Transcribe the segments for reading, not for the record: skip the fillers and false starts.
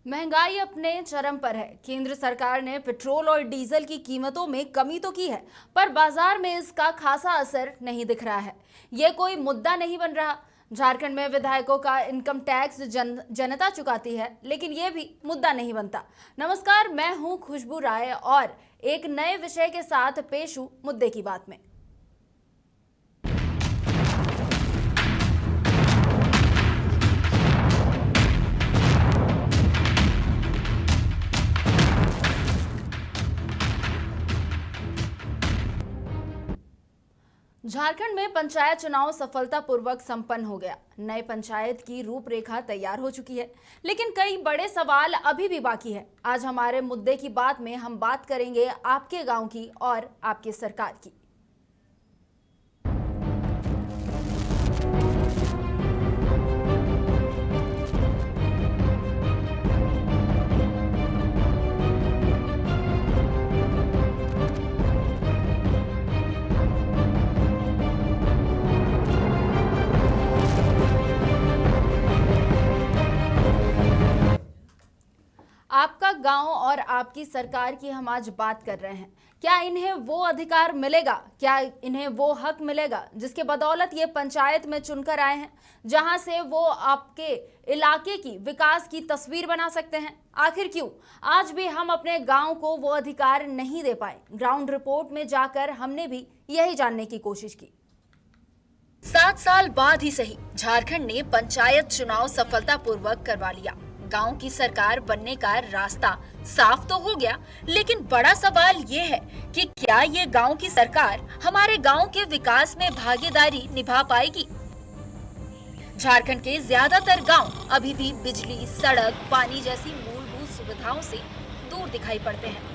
महंगाई अपने चरम पर है। केंद्र सरकार ने पेट्रोल और डीजल की कीमतों में कमी तो की है, पर बाजार में इसका खासा असर नहीं दिख रहा है। ये कोई मुद्दा नहीं बन रहा। झारखंड में विधायकों का इनकम टैक्स जनता चुकाती है, लेकिन ये भी मुद्दा नहीं बनता। नमस्कार, मैं हूं खुशबू राय और एक नए विषय के साथ पेश हूं मुद्दे की बात में। झारखंड में पंचायत चुनाव सफलतापूर्वक संपन्न हो गया। नए पंचायत की रूपरेखा तैयार हो चुकी है, लेकिन कई बड़े सवाल अभी भी बाकी है। आज हमारे मुद्दे की बात में हम बात करेंगे आपके गांव की और आपकी सरकार की। आपका गांव और आपकी सरकार की हम आज बात कर रहे हैं। क्या इन्हें वो अधिकार मिलेगा, क्या इन्हें वो हक मिलेगा जिसके बदौलत ये पंचायत में चुनकर आए हैं, जहां से वो आपके इलाके की विकास की तस्वीर बना सकते हैं? आखिर क्यों आज भी हम अपने गांव को वो अधिकार नहीं दे पाए? ग्राउंड रिपोर्ट में जाकर हमने भी यही जानने की कोशिश की। 7 साल बाद ही सही, झारखंड ने पंचायत चुनाव सफलतापूर्वक करवा लिया। गांव की सरकार बनने का रास्ता साफ तो हो गया, लेकिन बड़ा सवाल ये है कि क्या ये गांव की सरकार हमारे गांव के विकास में भागीदारी निभा पाएगी? झारखंड के ज्यादातर गांव अभी भी बिजली, सड़क, पानी जैसी मूलभूत सुविधाओं से दूर दिखाई पड़ते हैं।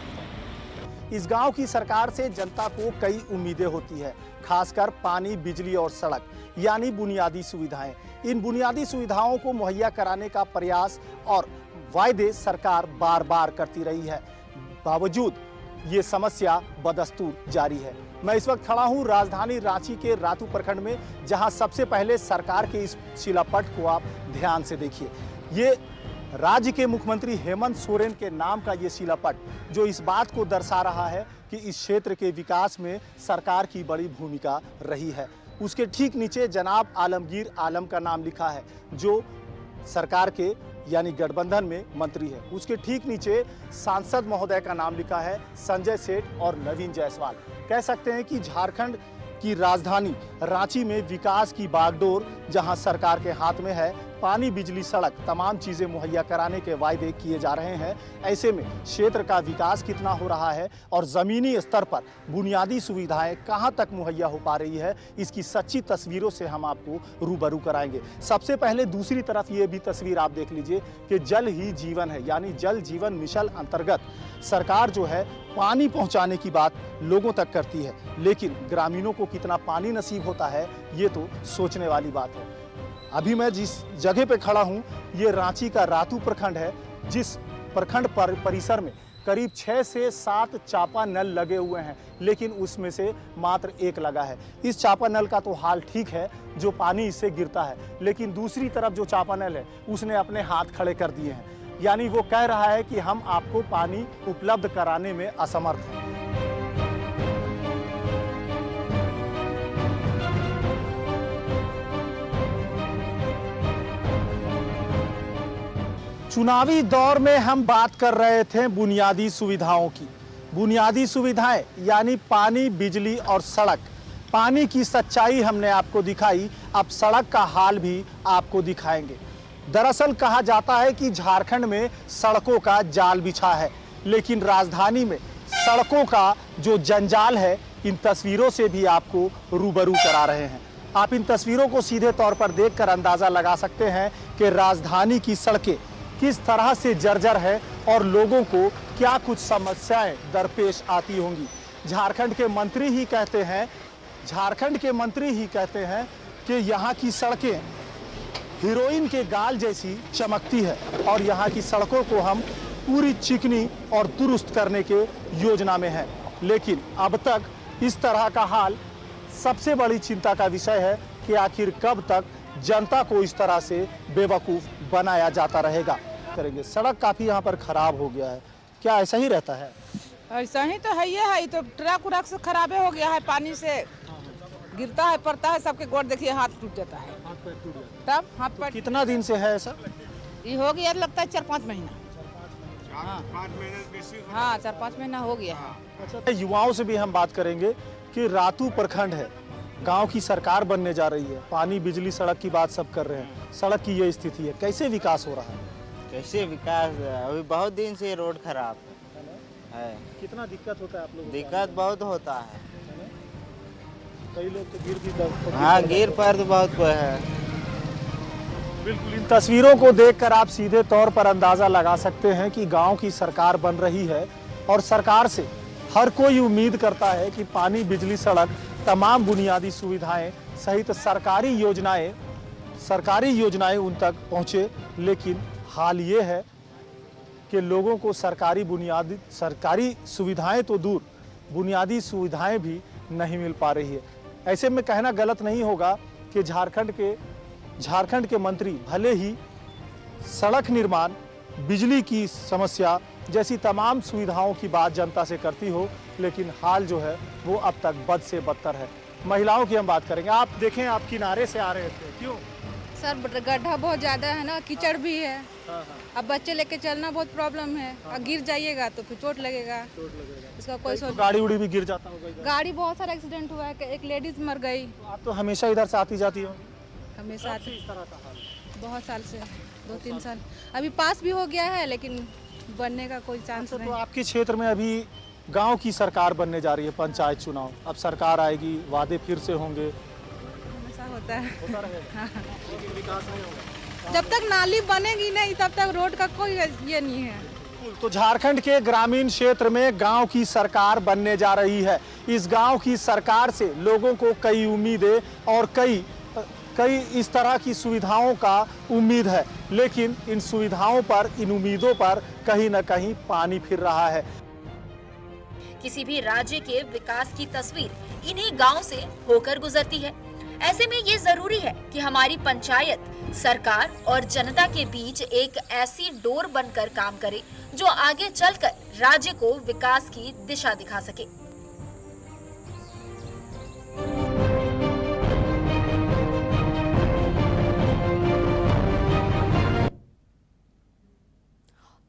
इस गांव की सरकार से जनता को कई उम्मीदें होती है, खासकर पानी, बिजली और सड़क यानी बुनियादी सुविधाएं। इन बुनियादी सुविधाओं को मुहैया कराने का प्रयास और वायदे सरकार बार बार करती रही है। बावजूद ये समस्या बदस्तूर जारी है। मैं इस वक्त खड़ा हूं राजधानी रांची के रातू प्रखंड में, जहां सबसे पहले सरकार के इस शिलापट को आप ध्यान से देखिए। ये राज्य के मुख्यमंत्री हेमंत सोरेन के नाम का ये शिलापट, जो इस बात को दर्शा रहा है कि इस क्षेत्र के विकास में सरकार की बड़ी भूमिका रही है। उसके ठीक नीचे जनाब आलमगीर आलम का नाम लिखा है, जो सरकार के यानी गठबंधन में मंत्री है। उसके ठीक नीचे सांसद महोदय का नाम लिखा है, संजय सेठ और नवीन जायसवाल। कह सकते हैं कि झारखंड की राजधानी रांची में विकास की बागडोर जहां सरकार के हाथ में है, पानी, बिजली, सड़क तमाम चीजें मुहैया कराने के वायदे किए जा रहे हैं। ऐसे में क्षेत्र का विकास कितना हो रहा है और जमीनी स्तर पर बुनियादी सुविधाएं कहां तक मुहैया हो पा रही है, इसकी सच्ची तस्वीरों से हम आपको रूबरू कराएंगे। सबसे पहले दूसरी तरफ ये भी तस्वीर आप देख लीजिए कि जल ही जीवन है, यानी जल जीवन मिशन अंतर्गत सरकार जो है पानी पहुंचाने की बात लोगों तक करती है, लेकिन ग्रामीणों को कितना पानी नसीब होता है ये तो सोचने वाली बात है। अभी मैं जिस जगह पे खड़ा हूँ ये रांची का रातू प्रखंड है, जिस प्रखंड परिसर में करीब 6 से 7 चापा नल लगे हुए हैं, लेकिन उसमें से मात्र एक लगा है। इस चापा नल का तो हाल ठीक है, जो पानी इससे गिरता है, लेकिन दूसरी तरफ जो चापा नल है उसने अपने हाथ खड़े कर दिए हैं, यानी वो कह रहा है कि हम आपको पानी उपलब्ध कराने में असमर्थ हैं। चुनावी दौर में हम बात कर रहे थे बुनियादी सुविधाओं की। बुनियादी सुविधाएं यानी पानी, बिजली और सड़क। पानी की सच्चाई हमने आपको दिखाई, अब सड़क का हाल भी आपको दिखाएंगे। दरअसल कहा जाता है कि झारखंड में सड़कों का जाल बिछा है, लेकिन राजधानी में सड़कों का जो जंजाल है इन तस्वीरों से भी आपको रूबरू करा रहे हैं। आप इन तस्वीरों को सीधे तौर पर देखकर अंदाजा लगा सकते हैं कि राजधानी की सड़कें किस तरह से जर्जर है और लोगों को क्या कुछ समस्याएं दरपेश आती होंगी। झारखंड के मंत्री ही कहते हैं कि यहाँ की सड़कें हीरोइन के गाल जैसी चमकती है और यहाँ की सड़कों को हम पूरी चिकनी और दुरुस्त करने के योजना में हैं। लेकिन अब तक इस तरह का हाल सबसे बड़ी चिंता का विषय है कि आखिर कब तक जनता को इस तरह से बेवकूफ़ बनाया जाता रहेगा। करेंगे, सड़क काफ़ी यहाँ पर खराब हो गया है, क्या ऐसा ही रहता है? ऐसा ही तो है, ये है तो ट्रक उरक से खराबे हो गया है, पानी से गिरता है पड़ता है, सबके गोड़ देखिए हाथ टूट जाता है। तब हाथ पर कितना दिन से है ऐसा? ये हो गया लगता है 4-5 महीना। हाँ 4-5 महीना हो गया है। अच्छा, युवाओं से भी हम बात करेंगे कि रातू प्रखंड है, गांव की सरकार बनने जा रही है, पानी बिजली सड़क की बात सब कर रहे हैं, सड़क की ये स्थिति है, कैसे विकास हो रहा है? कैसे विकास, अभी बहुत दिन से रोड खराब है। कितना दिक्कत होता है आप लोगों को? दिक्कत बहुत होता है। कई लोग तो गिर भी हाँ गिर पर तो बहुत कोई है। बिल्कुल, इन तस्वीरों को देखकर आप सीधे तौर पर अंदाजा लगा सकते हैं कि गांव की सरकार बन रही है और सरकार से हर कोई उम्मीद करता है कि पानी बिजली सड़क तमाम बुनियादी सुविधाएं सहित सरकारी योजनाएं उन तक पहुंचे, लेकिन हाल ये है कि लोगों को सरकारी सुविधाएं तो दूर, बुनियादी सुविधाएं भी नहीं मिल पा रही है। ऐसे में कहना गलत नहीं होगा कि झारखंड के मंत्री भले ही सड़क निर्माण, बिजली की समस्या जैसी तमाम सुविधाओं की बात जनता से करती हो, लेकिन हाल जो है वो अब तक बद से बदतर है। महिलाओं की हम बात करेंगे। आप देखें, आप किनारे से आ रहे थे, क्यों? सर गड्ढा बहुत ज़्यादा है ना, कीचड़ भी है। अब बच्चे लेके चलना बहुत प्रॉब्लम है। और गिर जाइएगा तो फिर चोट लगेगा। इसका कोई तो गाड़ी उड़ी भी गिर जाता होगा इधर। गाड़ी बहुत सारा एक्सीडेंट हुआ है, एक लेडीज मर गई। आप तो हमेशा इधर से आती जाती हो? हमेशा इस तरह का हाल बहुत साल से, 2-3 साल। अभी पास भी हो गया है लेकिन बनने का कोई चांस तो नहीं। आपके क्षेत्र में अभी गांव की सरकार बनने जा रही है, पंचायत चुनाव, अब सरकार आएगी, वादे फिर से होंगे, हमेशा होता है। होता रहेगा, लेकिन विकास नहीं होगा। जब तक नाली बनेगी नहीं तब तक रोड का कोई ये नहीं है। तो झारखंड के ग्रामीण क्षेत्र में गांव की सरकार बनने जा रही है। इस गांव की सरकार से लोगों को कई उम्मीदें और कई इस तरह की सुविधाओं का उम्मीद है, लेकिन इन सुविधाओं पर, इन उम्मीदों पर कहीं न कहीं पानी फिर रहा है। किसी भी राज्य के विकास की तस्वीर इन्हीं गांव से होकर गुजरती है। ऐसे में ये जरूरी है कि हमारी पंचायत, सरकार और जनता के बीच एक ऐसी डोर बनकर काम करे जो आगे चलकर राज्य को विकास की दिशा दिखा सके।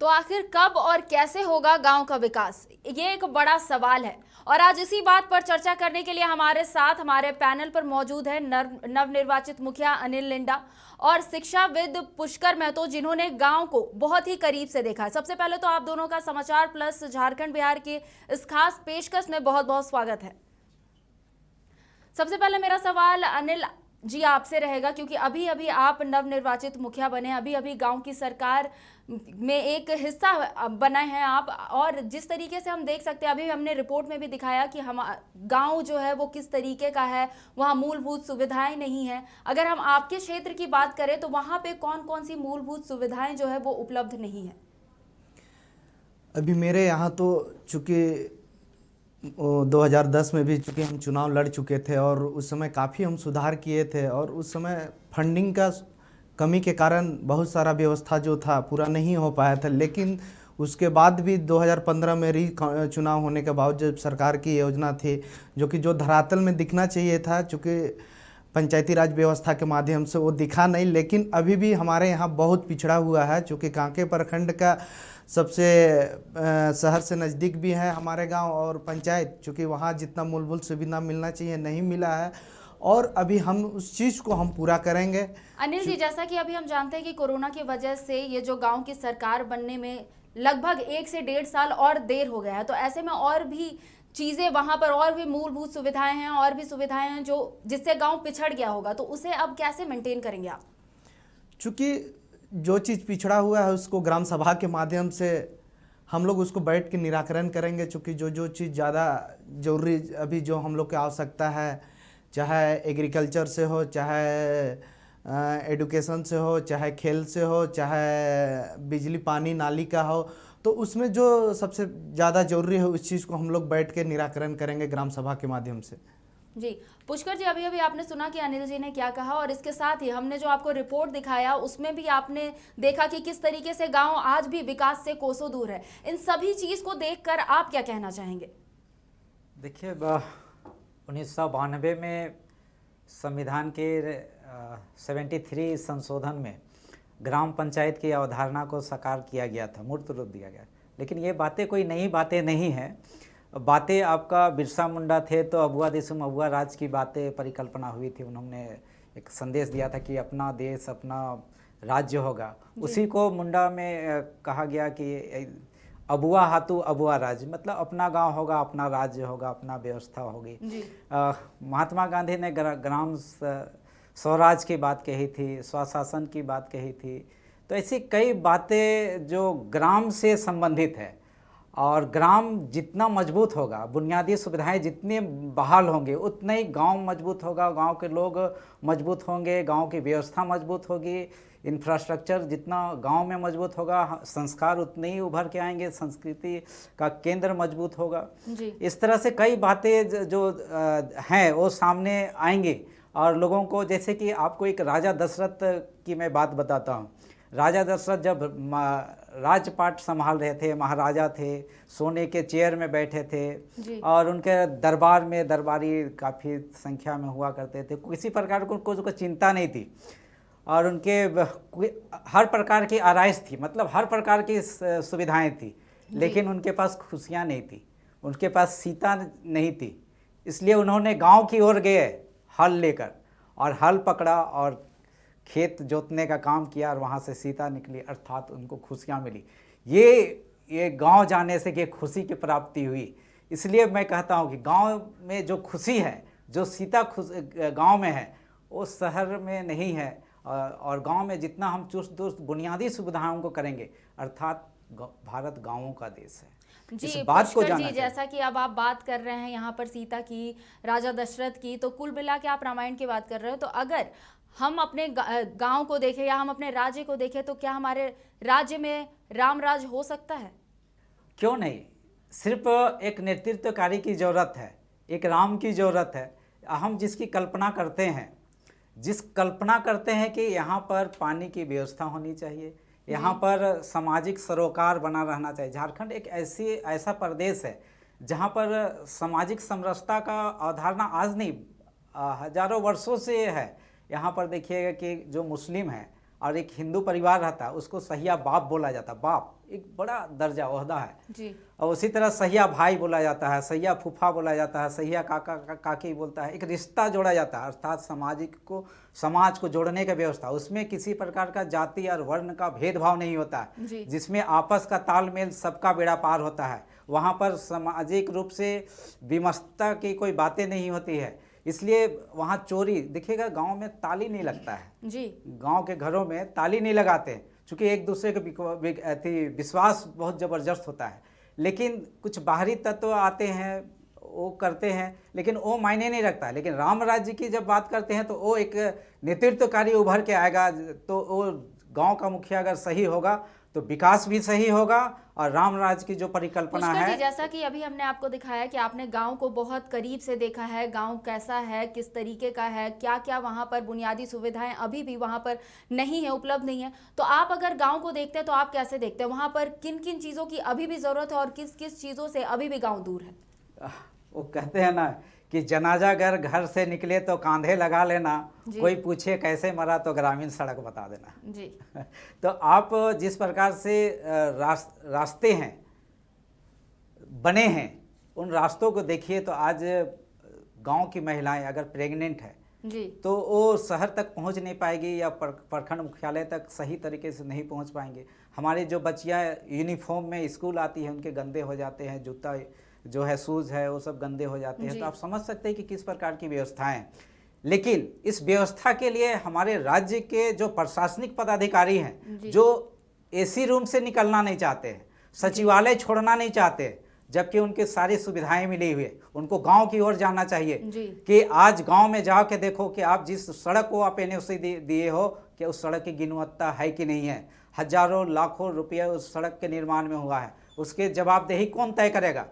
तो आखिर कब और कैसे होगा गांव का विकास, ये एक बड़ा सवाल है। और आज इसी बात पर चर्चा करने के लिए हमारे साथ हमारे पैनल पर मौजूद है नवनिर्वाचित मुखिया अनिल लिंडा और शिक्षाविद पुष्कर महतो, जिन्होंने गांव को बहुत ही करीब से देखा है। सबसे पहले तो आप दोनों का समाचार प्लस झारखंड बिहार की इस खास पेशकश में बहुत बहुत स्वागत है। सबसे पहले मेरा सवाल अनिल जी आपसे रहेगा, क्योंकि अभी अभी आप नवनिर्वाचित मुखिया बने, अभी अभी गांव की सरकार में एक हिस्सा बना है आप, और जिस तरीके से हम देख सकते हैं, अभी हमने रिपोर्ट में भी दिखाया कि हम गांव जो है वो किस तरीके का है, वहाँ मूलभूत सुविधाएं नहीं है। अगर हम आपके क्षेत्र की बात करें तो वहाँ पे कौन कौन सी मूलभूत सुविधाएं जो है वो उपलब्ध नहीं है? अभी मेरे यहाँ तो चूँकि 2010 में भी चूँकि हम चुनाव लड़ चुके थे और उस समय काफ़ी हम सुधार किए थे, और उस समय फंडिंग का कमी के कारण बहुत सारा व्यवस्था जो था पूरा नहीं हो पाया था। लेकिन उसके बाद भी 2015 में चुनाव होने के बाद जब सरकार की योजना थी जो धरातल में दिखना चाहिए था, चूँकि पंचायती राज व्यवस्था के माध्यम से वो दिखा नहीं, लेकिन अभी भी हमारे यहाँ बहुत पिछड़ा हुआ है। चूँकि कांके प्रखंड का सबसे शहर से नज़दीक भी है हमारे गांव, और पंचायत चूँकि वहाँ जितना मूलभूत सुविधा मिलना चाहिए नहीं मिला है, और अभी हम उस चीज़ को हम पूरा करेंगे। अनिल जी, जैसा कि अभी हम जानते हैं कि कोरोना की वजह से ये जो गांव की सरकार बनने में लगभग 1 से 1.5 साल और देर हो गया है, तो ऐसे में और भी चीज़ें वहाँ पर, और भी मूलभूत सुविधाएं हैं, और भी सुविधाएं हैं जो जिससे गांव पिछड़ गया होगा, तो उसे अब कैसे मेंटेन करेंगे आप? चूँकि जो चीज़ पिछड़ा हुआ है उसको ग्राम सभा के माध्यम से हम लोग उसको बैठ के निराकरण करेंगे। चूँकि जो चीज़ ज़्यादा ज़रूरी अभी जो हम लोग की आवश्यकता है, चाहे एग्रीकल्चर से हो, चाहे एडुकेशन से हो, चाहे खेल से हो, चाहे बिजली पानी नाली का हो, तो उसमें जो सबसे ज़्यादा ज़रूरी है उस चीज़ को हम लोग बैठ के निराकरण करेंगे ग्राम सभा के माध्यम से। जी पुष्कर जी, अभी अभी आपने सुना कि अनिल जी ने क्या कहा, और इसके साथ ही हमने जो आपको रिपोर्ट दिखाया उसमें भी आपने देखा कि किस तरीके से गांव आज भी विकास से कोसों दूर है। इन सभी चीज को देखकर आप क्या कहना चाहेंगे? देखिए 1992 में संविधान के 73 संशोधन में ग्राम पंचायत की अवधारणा को साकार किया गया था, मूर्त रूप दिया गया। लेकिन ये बातें कोई नई बातें नहीं हैं। बातें आपका बिरसा मुंडा थे तो अबुआ दिसुम अबुआ राज की बातें परिकल्पना हुई थी। उन्होंने एक संदेश दिया था कि अपना देश अपना राज्य होगा। उसी को मुंडा में कहा गया कि अबुआ हाथू अबुआ राज, मतलब अपना गांव होगा, अपना राज्य होगा, अपना व्यवस्था होगी। महात्मा गांधी ने ग्राम स्वराज की बात कही थी, स्वशासन की बात कही थी। तो ऐसी कई बातें जो ग्राम से संबंधित है, और ग्राम जितना मजबूत होगा, बुनियादी सुविधाएं जितने बहाल होंगे, उतना ही गांव मजबूत होगा, गांव के लोग मजबूत होंगे, गांव की व्यवस्था मजबूत होगी, इंफ्रास्ट्रक्चर जितना गांव में मजबूत होगा, संस्कार उतने ही उभर के आएंगे, संस्कृति का केंद्र मजबूत होगा। इस तरह से कई बातें जो हैं वो सामने आएंगी। और लोगों को, जैसे कि आपको एक राजा दशरथ की मैं बात बताता हूँ। राजा दशरथ जब राजपाट संभाल रहे थे, महाराजा थे, सोने के चेयर में बैठे थे, और उनके दरबार में दरबारी काफ़ी संख्या में हुआ करते थे। किसी प्रकार को उनको चिंता नहीं थी, और उनके हर प्रकार की आराइश थी, मतलब हर प्रकार की सुविधाएं थी, लेकिन उनके पास खुशियाँ नहीं थी, उनके पास सीता नहीं थी। इसलिए उन्होंने गाँव की ओर गए हल लेकर, और हल पकड़ा और खेत जोतने का काम किया, और वहाँ से सीता निकली, अर्थात उनको खुशियाँ मिली। ये गांव जाने से ये खुशी की प्राप्ति हुई। इसलिए मैं कहता हूँ कि गांव में जो खुशी है, जो सीता गांव में है, वो शहर में नहीं है। और गांव में जितना हम चुस्त दुरुस्त बुनियादी सुविधाओं को करेंगे, अर्थात भारत गाँवों का देश है। जी पुष्कर जी, जैसा कि अब आप बात कर रहे हैं यहाँ पर सीता की, राजा दशरथ की, तो कुल मिला के आप रामायण की बात कर रहे हो। तो अगर हम अपने गांव को देखें या हम अपने राज्य को देखें, तो क्या हमारे राज्य में राम राज हो सकता है? क्यों नहीं। सिर्फ एक नेतृत्वकारी की ज़रूरत है, एक राम की ज़रूरत है। हम जिसकी कल्पना करते हैं, कि यहाँ पर पानी की व्यवस्था होनी चाहिए, यहाँ पर सामाजिक सरोकार बना रहना चाहिए। झारखंड एक ऐसा प्रदेश है जहाँ पर सामाजिक समरसता का अवधारणा आज नहीं, हजारों वर्षों से है। यहाँ पर देखिएगा कि जो मुस्लिम है और एक हिंदू परिवार रहता है, उसको सहिया बाप बोला जाता है। बाप एक बड़ा दर्जा ओहदा है जी। और उसी तरह सहिया भाई बोला जाता है, सहिया फूफा बोला जाता है, सहिया काका काकी बोलता है। एक रिश्ता जोड़ा जाता है, अर्थात समाज को जोड़ने का व्यवस्था। उसमें किसी प्रकार का जाति और वर्ण का भेदभाव नहीं होता है, जिसमें आपस का तालमेल, सबका बेड़ा पार होता है। वहाँ पर सामाजिक रूप से विमस्तता की कोई बातें नहीं होती है। इसलिए वहाँ चोरी, देखिएगा गांव में ताली नहीं लगता है जी। गांव के घरों में ताली नहीं लगाते, क्योंकि एक दूसरे के विश्वास बहुत ज़बरदस्त होता है। लेकिन कुछ बाहरी तत्व आते हैं, वो करते हैं, लेकिन वो मायने नहीं रखता है। लेकिन राम राज्य की जब बात करते हैं तो वो एक नेतृत्वकारी उभर के आएगा। तो वो गांव का मुखिया अगर सही होगा तो विकास भी सही होगा, और राम राज्य की जो परिकल्पना है, जैसा कि अभी हमने आपको दिखाया कि आपने गांव को बहुत करीब से देखा है, गांव कैसा है, किस तरीके का है, क्या क्या वहां पर बुनियादी सुविधाएं अभी भी वहां पर नहीं है, उपलब्ध नहीं है। तो आप अगर गांव को देखते हैं तो आप कैसे देखते हैं, वहां पर किन किन चीज़ों की अभी भी ज़रूरत है और किस किस चीज़ों से अभी भी गाँव दूर है? वो कहते हैं ना कि जनाजा अगर घर से निकले तो कांधे लगा लेना, कोई पूछे कैसे मरा तो ग्रामीण सड़क बता देना जी। तो आप जिस प्रकार से रास्ते हैं बने हैं, उन रास्तों को देखिए तो आज गांव की महिलाएं अगर प्रेग्नेंट है जी, तो वो शहर तक पहुंच नहीं पाएगी, या प्रखंड मुख्यालय तक सही तरीके से नहीं पहुंच पाएंगे। हमारी जो बच्चियां यूनिफॉर्म में स्कूल आती हैं, उनके गंदे हो जाते हैं, जूता जो है, शूज़ है, वो सब गंदे हो जाते हैं। तो आप समझ सकते हैं कि किस प्रकार की व्यवस्थाएं। लेकिन इस व्यवस्था के लिए हमारे राज्य के जो प्रशासनिक पदाधिकारी हैं, जो एसी रूम से निकलना नहीं चाहते हैं, सचिवालय छोड़ना नहीं चाहते, जबकि उनकी सारी सुविधाएं मिली हुई है, उनको गांव की ओर जाना चाहिए। कि आज गांव में जाओ के देखो कि आप जिस सड़क को आप एनओसी दिए हो, कि उस सड़क की गुणवत्ता है कि नहीं है। हजारों लाखों रुपये उस सड़क के निर्माण में हुआ है, उसके जवाबदेही कौन तय करेगा?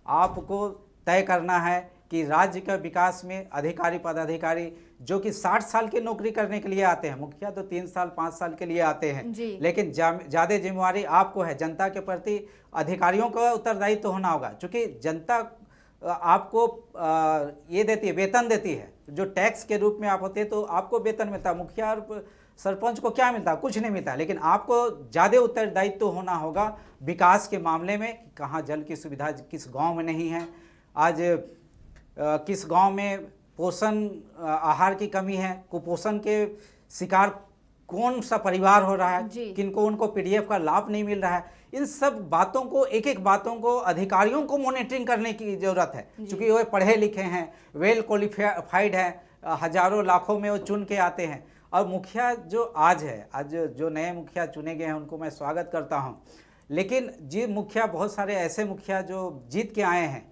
आपको तय करना है कि राज्य का विकास में अधिकारी पदाधिकारी जो कि 60 साल की नौकरी करने के लिए आते हैं, मुखिया तो 3 साल 5 साल के लिए आते हैं, लेकिन ज़्यादा जिम्मेवारी आपको है। जनता के प्रति अधिकारियों का उत्तरदायित्व तो होना होगा, क्योंकि जनता आपको ये देती है, वेतन देती है, जो टैक्स के रूप में आप होते हैं तो आपको वेतन मिलता है। मुखिया और सरपंच को क्या मिलता है? कुछ नहीं मिलता। लेकिन आपको ज़्यादा उत्तरदायित्व तो होना होगा विकास के मामले में। कहाँ जल की सुविधा किस गांव में नहीं है, आज किस गांव में पोषण आहार की कमी है, कुपोषण के शिकार कौन सा परिवार हो रहा है, किनको उनको पीडीएफ का लाभ नहीं मिल रहा है। इन सब बातों को, एक एक बातों को अधिकारियों को मॉनिटरिंग करने की ज़रूरत है, क्योंकि वो पढ़े लिखे हैं, वेल क्वालिफाइड हैं, हजारों लाखों में वो चुन के आते हैं। और मुखिया जो आज जो नए मुखिया चुने गए हैं उनको मैं स्वागत करता हूं। लेकिन जी मुखिया, बहुत सारे ऐसे मुखिया जो जीत के आए हैं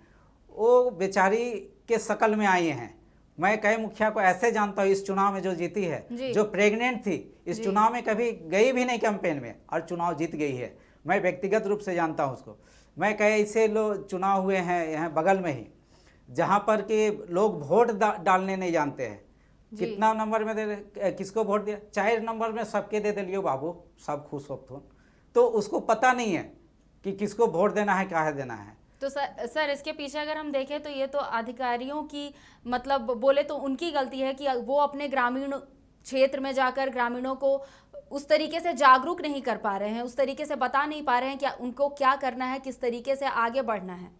वो बेचारी के शकल में आए हैं। मैं कई मुखिया को ऐसे जानता हूँ इस चुनाव में जो जीती है, जो प्रेग्नेंट थी, इस चुनाव में कभी गई भी नहीं कैंपेन में और चुनाव जीत गई है। मैं व्यक्तिगत रूप से जानता हूँ उसको। मैं कई ऐसे लोग चुनाव हुए हैं यहाँ बगल में ही, जहाँ पर कि लोग वोट डालने नहीं जानते हैं। कितना नंबर में दे, किसको वोट दिया, 4 नंबर में सबके दे दिलियो बाबू, सब खुश हो। तो उसको पता नहीं है कि किसको वोट देना है, क्या है देना है। तो सर इसके पीछे अगर हम देखें तो ये तो अधिकारियों की, मतलब बोले तो उनकी गलती है कि वो अपने ग्रामीण क्षेत्र में जाकर ग्रामीणों को उस तरीके से जागरूक नहीं कर पा रहे हैं, उस तरीके से बता नहीं पा रहे हैं कि उनको क्या करना है, किस तरीके से आगे बढ़ना है।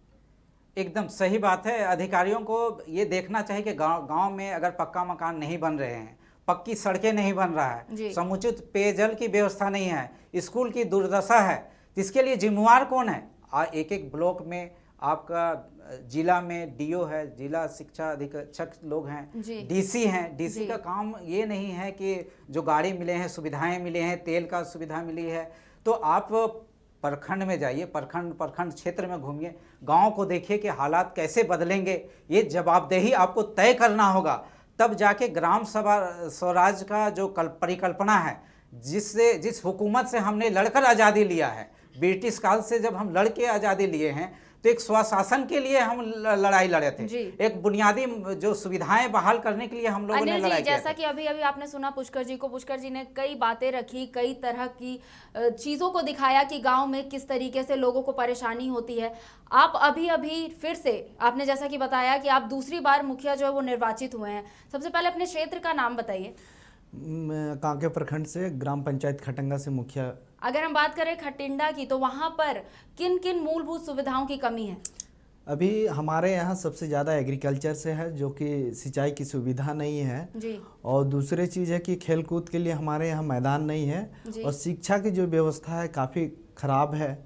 एकदम सही बात है। अधिकारियों को ये देखना चाहिए कि गांव में अगर पक्का मकान नहीं बन रहे हैं, पक्की सड़कें नहीं बन रहा है, समुचित पेयजल की व्यवस्था नहीं है, स्कूल की दुर्दशा है, तो इसके लिए जिम्मेवार कौन है? एक एक ब्लॉक में आपका जिला में डीओ है, जिला शिक्षा अधीक्षक लोग हैं, डीसी हैं। डीसी का काम ये नहीं है कि जो गाड़ी मिले हैं, सुविधाएं मिले हैं, तेल का सुविधा मिली है, तो आप प्रखंड में जाइए, प्रखंड क्षेत्र में घूमिए, गांव को देखिए कि हालात कैसे बदलेंगे। ये जवाबदेही आपको तय करना होगा, तब जाके ग्राम सभा स्वराज का जो परिकल्पना है, जिस हुकूमत से हमने लड़कर आज़ादी लिया है, ब्रिटिश काल से जब हम लड़ के आज़ादी लिए हैं, तो एक स्वशासन के लिए हम लड़ाई लड़े थे, एक बुनियादी जो सुविधाएं बहाल करने के लिए हम लोगों ने लड़ाई की। जैसा कि अभी आपने सुना पुष्कर जी ने कई बातें रखी, कई तरह की चीज़ों को दिखाया कि गांव में किस तरीके से लोगों को परेशानी होती है। आप अभी फिर से आपने जैसा कि बताया कि आप दूसरी बार मुखिया जो है वो निर्वाचित हुए हैं। सबसे पहले अपने क्षेत्र का नाम बताइए। मैं कांके प्रखंड से, ग्राम पंचायत खटंगा से मुखिया। अगर हम बात करें खटिंडा की, तो वहाँ पर किन किन मूलभूत सुविधाओं की कमी है? अभी हमारे यहाँ सबसे ज़्यादा एग्रीकल्चर से है, जो कि सिंचाई की सुविधा नहीं है जी। और दूसरी चीज़ है कि खेल कूद के लिए हमारे यहाँ मैदान नहीं है, और शिक्षा की जो व्यवस्था है काफ़ी ख़राब है।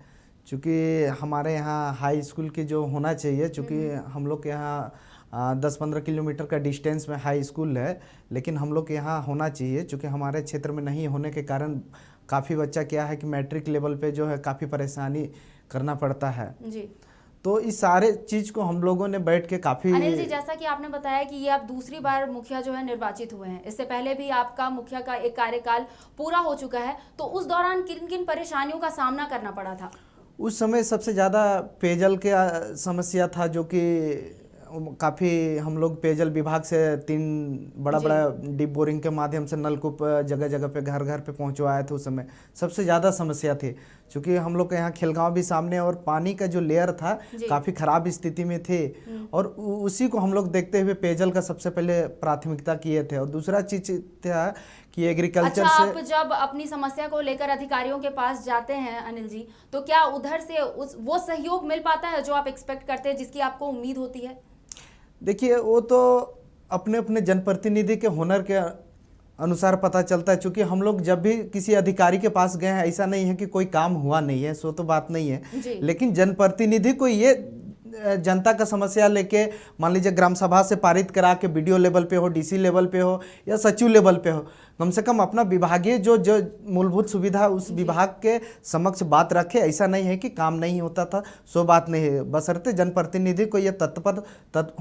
चूँकि हमारे यहाँ हाई स्कूल की जो होना चाहिए, चूँकि हम लोग के यहाँ 10-15 किलोमीटर का डिस्टेंस में हाई स्कूल है, लेकिन हम लोग के यहाँ होना चाहिए, चूँकि हमारे क्षेत्र में नहीं होने के कारण काफ़ी बच्चा क्या है कि मैट्रिक लेवल पे जो है काफ़ी परेशानी करना पड़ता है जी। तो इस सारे चीज़ को हम लोगों ने बैठ के काफ़ी। अनिल जी, जैसा कि आपने बताया कि ये आप दूसरी बार मुखिया जो है निर्वाचित हुए हैं, इससे पहले भी आपका मुखिया का एक कार्यकाल पूरा हो चुका है, तो उस दौरान किन किन परेशानियों का सामना करना पड़ा था? उस समय सबसे ज़्यादा पेयजल का समस्या था, जो कि काफ़ी हम लोग पेयजल विभाग से 3 बड़ा डीप बोरिंग के माध्यम से नलकूप जगह जगह पे घर घर पे पहुंचवाए थे। उस समय सबसे ज़्यादा समस्या थी, क्योंकि हम लोग के यहाँ खेलगांव भी सामने, और पानी का जो लेयर था काफ़ी ख़राब स्थिति में थे, और उसी को हम लोग देखते हुए पेयजल का सबसे पहले प्राथमिकता किए थे। और दूसरा चीज़ था कि एग्रीकल्चर अच्छा, से। आप जब अपनी समस्या को लेकर अधिकारियों के पास जाते हैं अनिल जी, तो क्या उधर से वो सहयोग मिल पाता है जो आप एक्सपेक्ट करते हैं, जिसकी आपको उम्मीद होती है? देखिए, वो तो अपने अपने जनप्रतिनिधि के हुनर के अनुसार पता चलता है। चूँकि हम लोग जब भी किसी अधिकारी के पास गए हैं, ऐसा नहीं है कि कोई काम हुआ नहीं है, सो तो बात नहीं है, लेकिन जनप्रतिनिधि को ये जनता का समस्या लेके, मान लीजिए ग्राम सभा से पारित करा के बीडीओ लेवल पे हो, डीसी लेवल पे हो या सचिव लेवल पे हो, कम से कम अपना विभागीय जो मूलभूत सुविधा उस विभाग के समक्ष बात रखे। ऐसा नहीं है कि काम नहीं होता था, सो बात नहीं है, बशर्ते जनप्रतिनिधि को यह तत्पर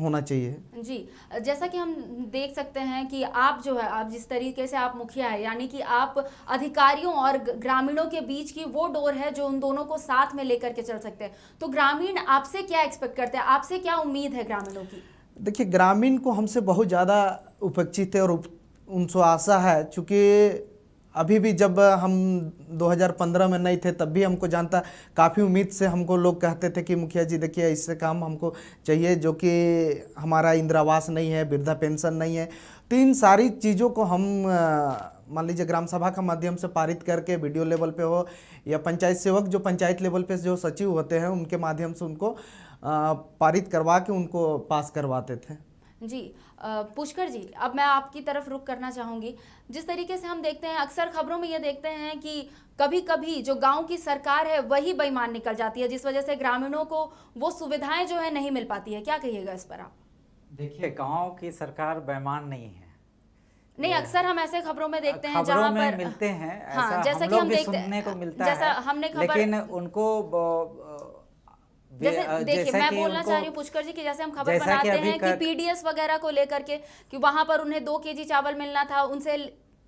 होना चाहिए जी। जैसा कि हम देख सकते हैं कि आप जो है, आप जिस तरीके से आप मुखिया है, यानी कि आप अधिकारियों और ग्रामीणों के बीच की वो डोर है जो उन दोनों को साथ में लेकर के चल सकते हैं। तो ग्रामीण आपसे क्या एक्सपेक्ट करते हैं, आपसे क्या उम्मीद है ग्रामीणों की? देखिए, ग्रामीण को हमसे बहुत ज़्यादा उपेक्षित है और उनसे आशा है, चूँकि अभी भी जब हम 2015 में नहीं थे तब भी हमको जानता, काफ़ी उम्मीद से हमको लोग कहते थे कि मुखिया जी देखिए इससे काम हमको चाहिए, जो कि हमारा इंदिरा आवास नहीं है, वृद्धा पेंशन नहीं है। तो इन सारी चीज़ों को हम मान लीजिए ग्राम सभा का माध्यम से पारित करके वीडियो लेवल पे हो या पंचायत सेवक जो पंचायत लेवल पे जो सचिव होते हैं उनके माध्यम से उनको पारित करवा के उनको पास करवाते थे। जी पुष्कर जी, अब मैं आपकी तरफ रुख करना चाहूँगी। जिस तरीके से हम देखते हैं, अक्सर खबरों में ये देखते हैं कि कभी कभी जो गांव की सरकार है वही बेईमान निकल जाती है, जिस वजह से ग्रामीणों को वो सुविधाएं जो है नहीं मिल पाती है। क्या कहिएगा इस पर आप? देखिए, गांव की सरकार बेईमान नहीं है। नहीं, अक्सर हम ऐसे खबरों में देखते हैं खबरों जहां में पर मिलते हैं, हाँ, ऐसा जैसा हम कि लोग हम भी देखते सुनने को मिलता जैसा है, हमने खबर, लेकिन उनको जैसे देखिए, जैसा मैं कि बोलना उनको- चाह रही हूँ पुष्कर जी कि जैसे हम खबर जैसा कि बनाते अभी हैं कि पीडीएस वगैरह को लेकर के कि वहां पर उन्हें 2 केजी चावल मिलना था, उनसे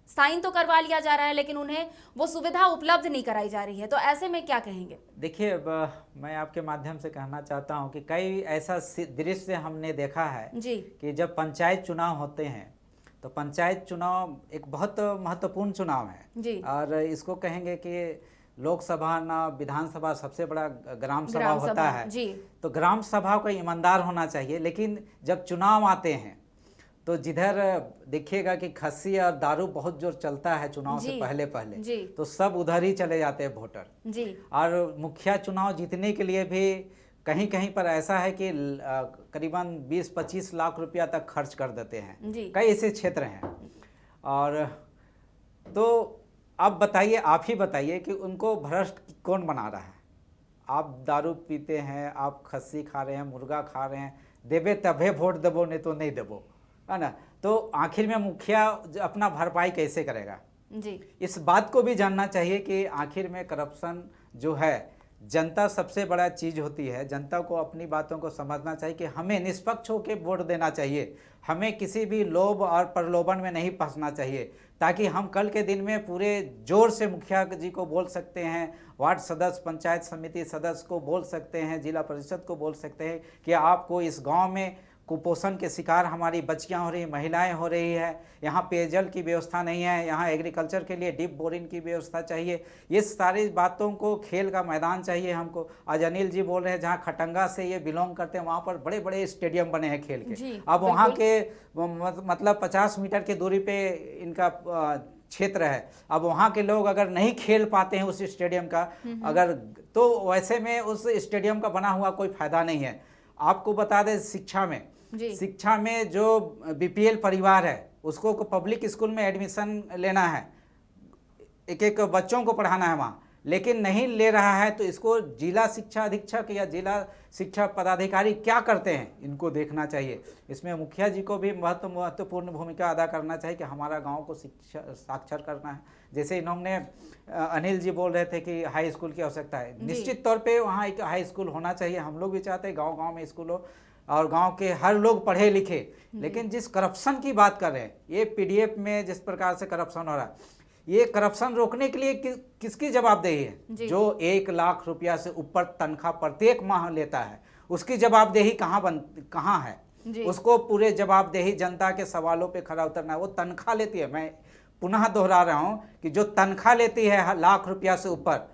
साइन तो करवा लिया जा रहा है लेकिन उन्हें वो सुविधा उपलब्ध नहीं कराई जा रही है, तो ऐसे में क्या कहेंगे? देखिए, मैं आपके माध्यम से कहना चाहता हूं कि कई ऐसा दृश्य हमने देखा है जी कि जब पंचायत चुनाव होते हैं तो पंचायत चुनाव एक बहुत महत्वपूर्ण चुनाव है जी और इसको कहेंगे कि लोकसभा ना विधानसभा सबसे बड़ा ग्राम सभा ग्राम होता सभा, है। जी तो ग्राम सभा को ईमानदार होना चाहिए, लेकिन जब चुनाव आते हैं तो जिधर देखिएगा कि खस्सी और दारू बहुत जोर चलता है चुनाव से जी, पहले पहले, जी तो सब उधर ही चले जाते हैं वोटर। जी और मुखिया चुनाव जीतने के लिए भी कहीं कहीं पर ऐसा है कि करीबन 20-25 लाख रुपया तक खर्च कर देते हैं। जी कई ऐसे क्षेत्र हैं। और तो अब बताइए, आप ही बताइए कि उनको भ्रष्ट कौन बना रहा है? आप दारू पीते हैं, आप खस्सी खा रहे हैं, मुर्गा खा रहे हैं, देवे तभे वोट देवो, नहीं तो नहीं देवो, है ना? तो आखिर में मुखिया अपना भरपाई कैसे करेगा? जी इस बात को भी जानना चाहिए कि आखिर में करप्शन जो है, जनता सबसे बड़ा चीज़ होती है। जनता को अपनी बातों को समझना चाहिए कि हमें निष्पक्ष होकर वोट देना चाहिए, हमें किसी भी लोभ और प्रलोभन में नहीं फंसना चाहिए, ताकि हम कल के दिन में पूरे जोर से मुखिया जी को बोल सकते हैं, वार्ड सदस्य, पंचायत समिति सदस्य को बोल सकते हैं, जिला परिषद को बोल सकते हैं कि आपको इस गांव में कुपोषण के शिकार हमारी बच्चियां हो रही, महिलाएं हो रही है, यहाँ पेयजल की व्यवस्था नहीं है, यहाँ एग्रीकल्चर के लिए डीप बोरिंग की व्यवस्था चाहिए। ये सारी बातों को, खेल का मैदान चाहिए हमको। आज अनिल जी बोल रहे हैं जहाँ खटंगा से ये बिलोंग करते हैं वहाँ पर बड़े बड़े स्टेडियम बने हैं खेल के। अब वहाँ के मतलब 50 मीटर की दूरी पे इनका क्षेत्र है। अब वहाँ के लोग अगर नहीं खेल पाते हैं उस स्टेडियम का, अगर, तो वैसे में उस स्टेडियम का बना हुआ कोई फायदा नहीं है। आपको बता दें, शिक्षा में जो बीपीएल परिवार है उसको पब्लिक स्कूल में एडमिशन लेना है, एक एक बच्चों को पढ़ाना है वहाँ, लेकिन नहीं ले रहा है, तो इसको जिला शिक्षा अधीक्षक या जिला शिक्षा पदाधिकारी क्या करते हैं, इनको देखना चाहिए। इसमें मुखिया जी को भी महत्वपूर्ण भूमिका अदा करना चाहिए कि हमारा गांव को शिक्षा साक्षर करना है। जैसे इन्होंने अनिल जी बोल रहे थे कि हाई स्कूल की आवश्यकता है, निश्चित तौर पे वहाँ एक हाई स्कूल होना चाहिए। हम लोग भी चाहते हैं गांव-गांव में स्कूल हो और गांव के हर लोग पढ़े लिखे। लेकिन जिस करप्शन की बात कर रहे हैं, ये पीडीएफ में जिस प्रकार से करप्शन हो रहा है, ये करप्शन रोकने के लिए किसकी जवाबदेही है? जो 1 लाख रुपया से ऊपर तनख्वाह प्रत्येक माह लेता है, उसकी जवाबदेही कहाँ है? उसको पूरे जवाबदेही जनता के सवालों पे खड़ा उतरना है। वो तनख्वाह लेती है, मैं पुनः दोहरा रहा हूँ कि जो तनख्वाह लेती है लाख रुपया से ऊपर,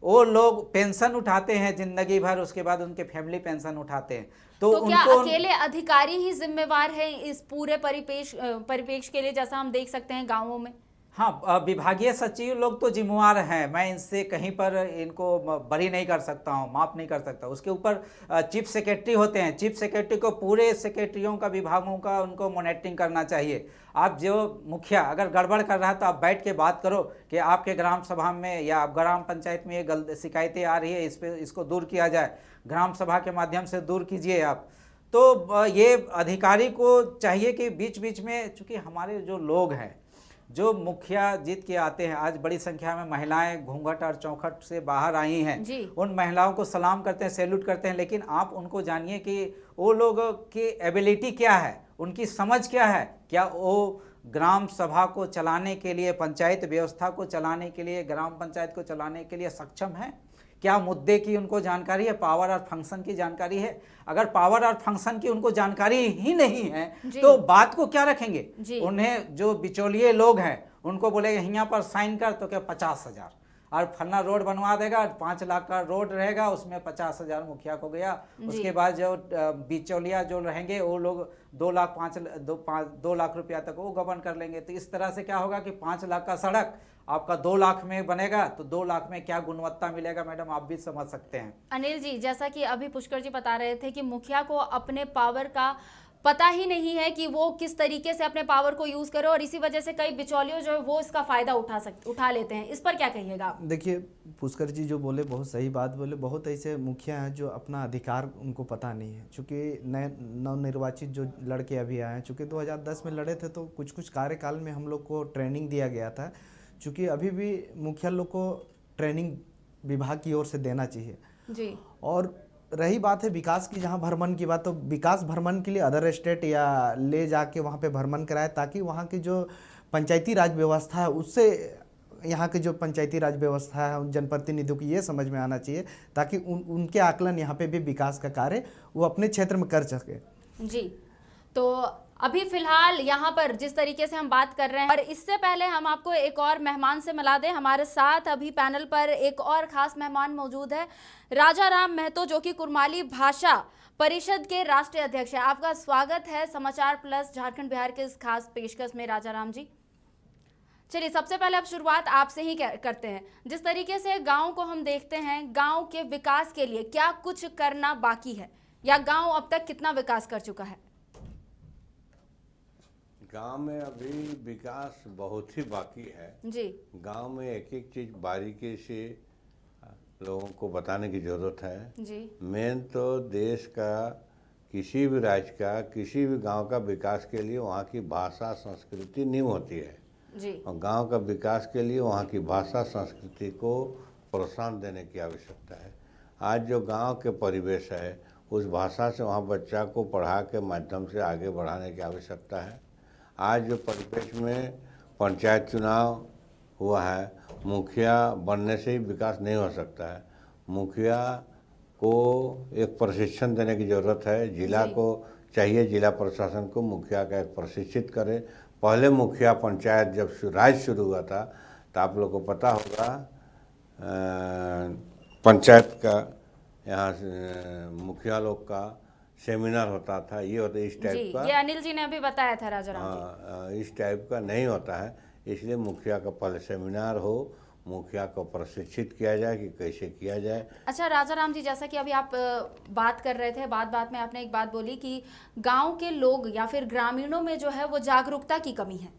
वो लोग पेंशन उठाते हैं जिंदगी भर, उसके बाद उनके फैमिली पेंशन उठाते हैं। तो क्या उनको अकेले अधिकारी ही जिम्मेवार है इस पूरे परिपेक्ष के लिए, जैसा हम देख सकते हैं गांवों में? हाँ, विभागीय सचिव लोग तो जिम्मेवार हैं, मैं इनसे कहीं पर इनको बरी नहीं कर सकता हूँ, माफ नहीं कर सकता। उसके ऊपर चीफ सेक्रेटरी होते हैं, चीफ सेक्रेटरी को पूरे सेक्रेटरियों का, विभागों का, उनको मॉनिटरिंग करना चाहिए। आप जो मुखिया अगर गड़बड़ कर रहा है तो आप बैठ के बात करो कि आपके ग्राम सभा में या ग्राम पंचायत में ये शिकायतें आ रही है, इसको दूर किया जाए, ग्राम सभा के माध्यम से दूर कीजिए आप। तो ये अधिकारी को चाहिए कि बीच बीच में, चूँकि हमारे जो लोग हैं, जो मुखिया जीत के आते हैं, आज बड़ी संख्या में महिलाएं घूंघट और चौखट से बाहर आई हैं, उन महिलाओं को सलाम करते हैं, सैल्यूट करते हैं, लेकिन आप उनको जानिए कि वो लोग की एबिलिटी क्या है, उनकी समझ क्या है, क्या वो ग्राम सभा को चलाने के लिए, पंचायत व्यवस्था को चलाने के लिए, ग्राम पंचायत को चलाने के लिए सक्षम है? क्या मुद्दे की उनको जानकारी है, पावर और फंक्शन की जानकारी है? अगर पावर और फंक्शन की उनको जानकारी ही नहीं है जी। तो बात को क्या रखेंगे? जी। उन्हें जो बिचौलिए लोग हैं उनको बोलेगा यहाँ पर साइन कर तो क्या 50,000, और फलना रोड बनवा देगा, 5 लाख का रोड रहेगा, उसमें 50,000 मुखिया को गया। उसके बाद जो बिचौलिया जो रहेंगे वो लोग 2 लाख 2 लाख रुपया तक वो गबन कर लेंगे। तो इस तरह से क्या होगा कि 5 लाख का सड़क आपका 2 लाख में बनेगा, तो 2 लाख में क्या गुणवत्ता मिलेगा मैडम, आप भी समझ सकते हैं। अनिल जी, जैसा कि अभी पुष्कर जी बता रहे थे कि मुखिया को अपने पावर का पता ही नहीं है कि वो किस तरीके से अपने पावर को यूज करे, और इसी वजह से कई बिचौलियों जो है वो इसका फायदा उठा लेते हैं। इस पर क्या कहिएगा आप? देखिए, पुष्कर जी जो बोले बहुत सही बात बोले। बहुत ऐसे मुखिया हैं जो अपना अधिकार उनको पता नहीं है, चूँकि नए नवनिर्वाचित जो लड़के अभी आए हैं, चूँकि 2010 में लड़े थे तो कुछ कुछ कार्यकाल में हम लोग को ट्रेनिंग दिया गया था। चूँकि अभी भी मुखिया लोग को ट्रेनिंग विभाग की ओर से देना चाहिए जी। और रही बात है विकास की, जहाँ भ्रमण की बात, तो विकास भ्रमण के लिए अदर स्टेट या ले जाके वहाँ पे भ्रमण कराए, ताकि वहाँ की जो पंचायती राज व्यवस्था है उससे यहाँ की जो पंचायती राज व्यवस्था है उन जनप्रतिनिधियों को ये समझ में आना चाहिए, ताकि उनके आकलन यहाँ पे भी विकास का कार्य वो अपने क्षेत्र में कर सके। जी, तो अभी फिलहाल यहाँ पर जिस तरीके से हम बात कर रहे हैं, और इससे पहले हम आपको एक और मेहमान से मिला दें। हमारे साथ अभी पैनल पर एक और खास मेहमान मौजूद है, राजा राम महतो, जो कि कुरमाली भाषा परिषद के राष्ट्रीय अध्यक्ष है। आपका स्वागत है समाचार प्लस झारखंड बिहार के इस खास पेशकश में, राजा राम जी। चलिए, सबसे पहले अब शुरुआत आपसे ही करते हैं। जिस तरीके से गाँव को हम देखते हैं, गाँव के विकास के लिए क्या कुछ करना बाकी है, या गाँव अब तक कितना विकास कर चुका है? गांव में अभी विकास बहुत ही बाकी है जी। गांव में एक एक चीज़ बारीकी से लोगों को बताने की ज़रूरत है जी। मेन तो देश का, किसी भी राज्य का, किसी भी गांव का विकास के लिए वहाँ की भाषा संस्कृति नींव होती है जी। और गांव का विकास के लिए वहाँ की भाषा संस्कृति को प्रोत्साहन देने की आवश्यकता है। आज जो गांव के परिवेश है उस भाषा से वहाँ बच्चा को पढ़ा के माध्यम से आगे बढ़ाने की आवश्यकता है। आज जो परिवेश में पंचायत चुनाव हुआ है, मुखिया बनने से ही विकास नहीं हो सकता है। मुखिया को एक प्रशिक्षण देने की ज़रूरत है। जिला को चाहिए, जिला प्रशासन को मुखिया का एक प्रशिक्षित करे। पहले मुखिया पंचायत जब राज शुरू हुआ था तो आप लोग को पता होगा पंचायत का यहाँ मुखिया लोग का सेमिनार होता था, ये होता है इस टाइप का। ये अनिल जी ने अभी बताया था राजा राम जी। इस टाइप का नहीं होता है, इसलिए मुखिया का पहले सेमिनार हो, मुखिया को प्रशिक्षित किया जाए कि कैसे किया जाए। अच्छा राजा राम जी, जैसा कि अभी आप बात कर रहे थे, बात में आपने एक बात बोली कि गांव के लोग या फिर ग्रामीणों में जो है वो जागरूकता की कमी है।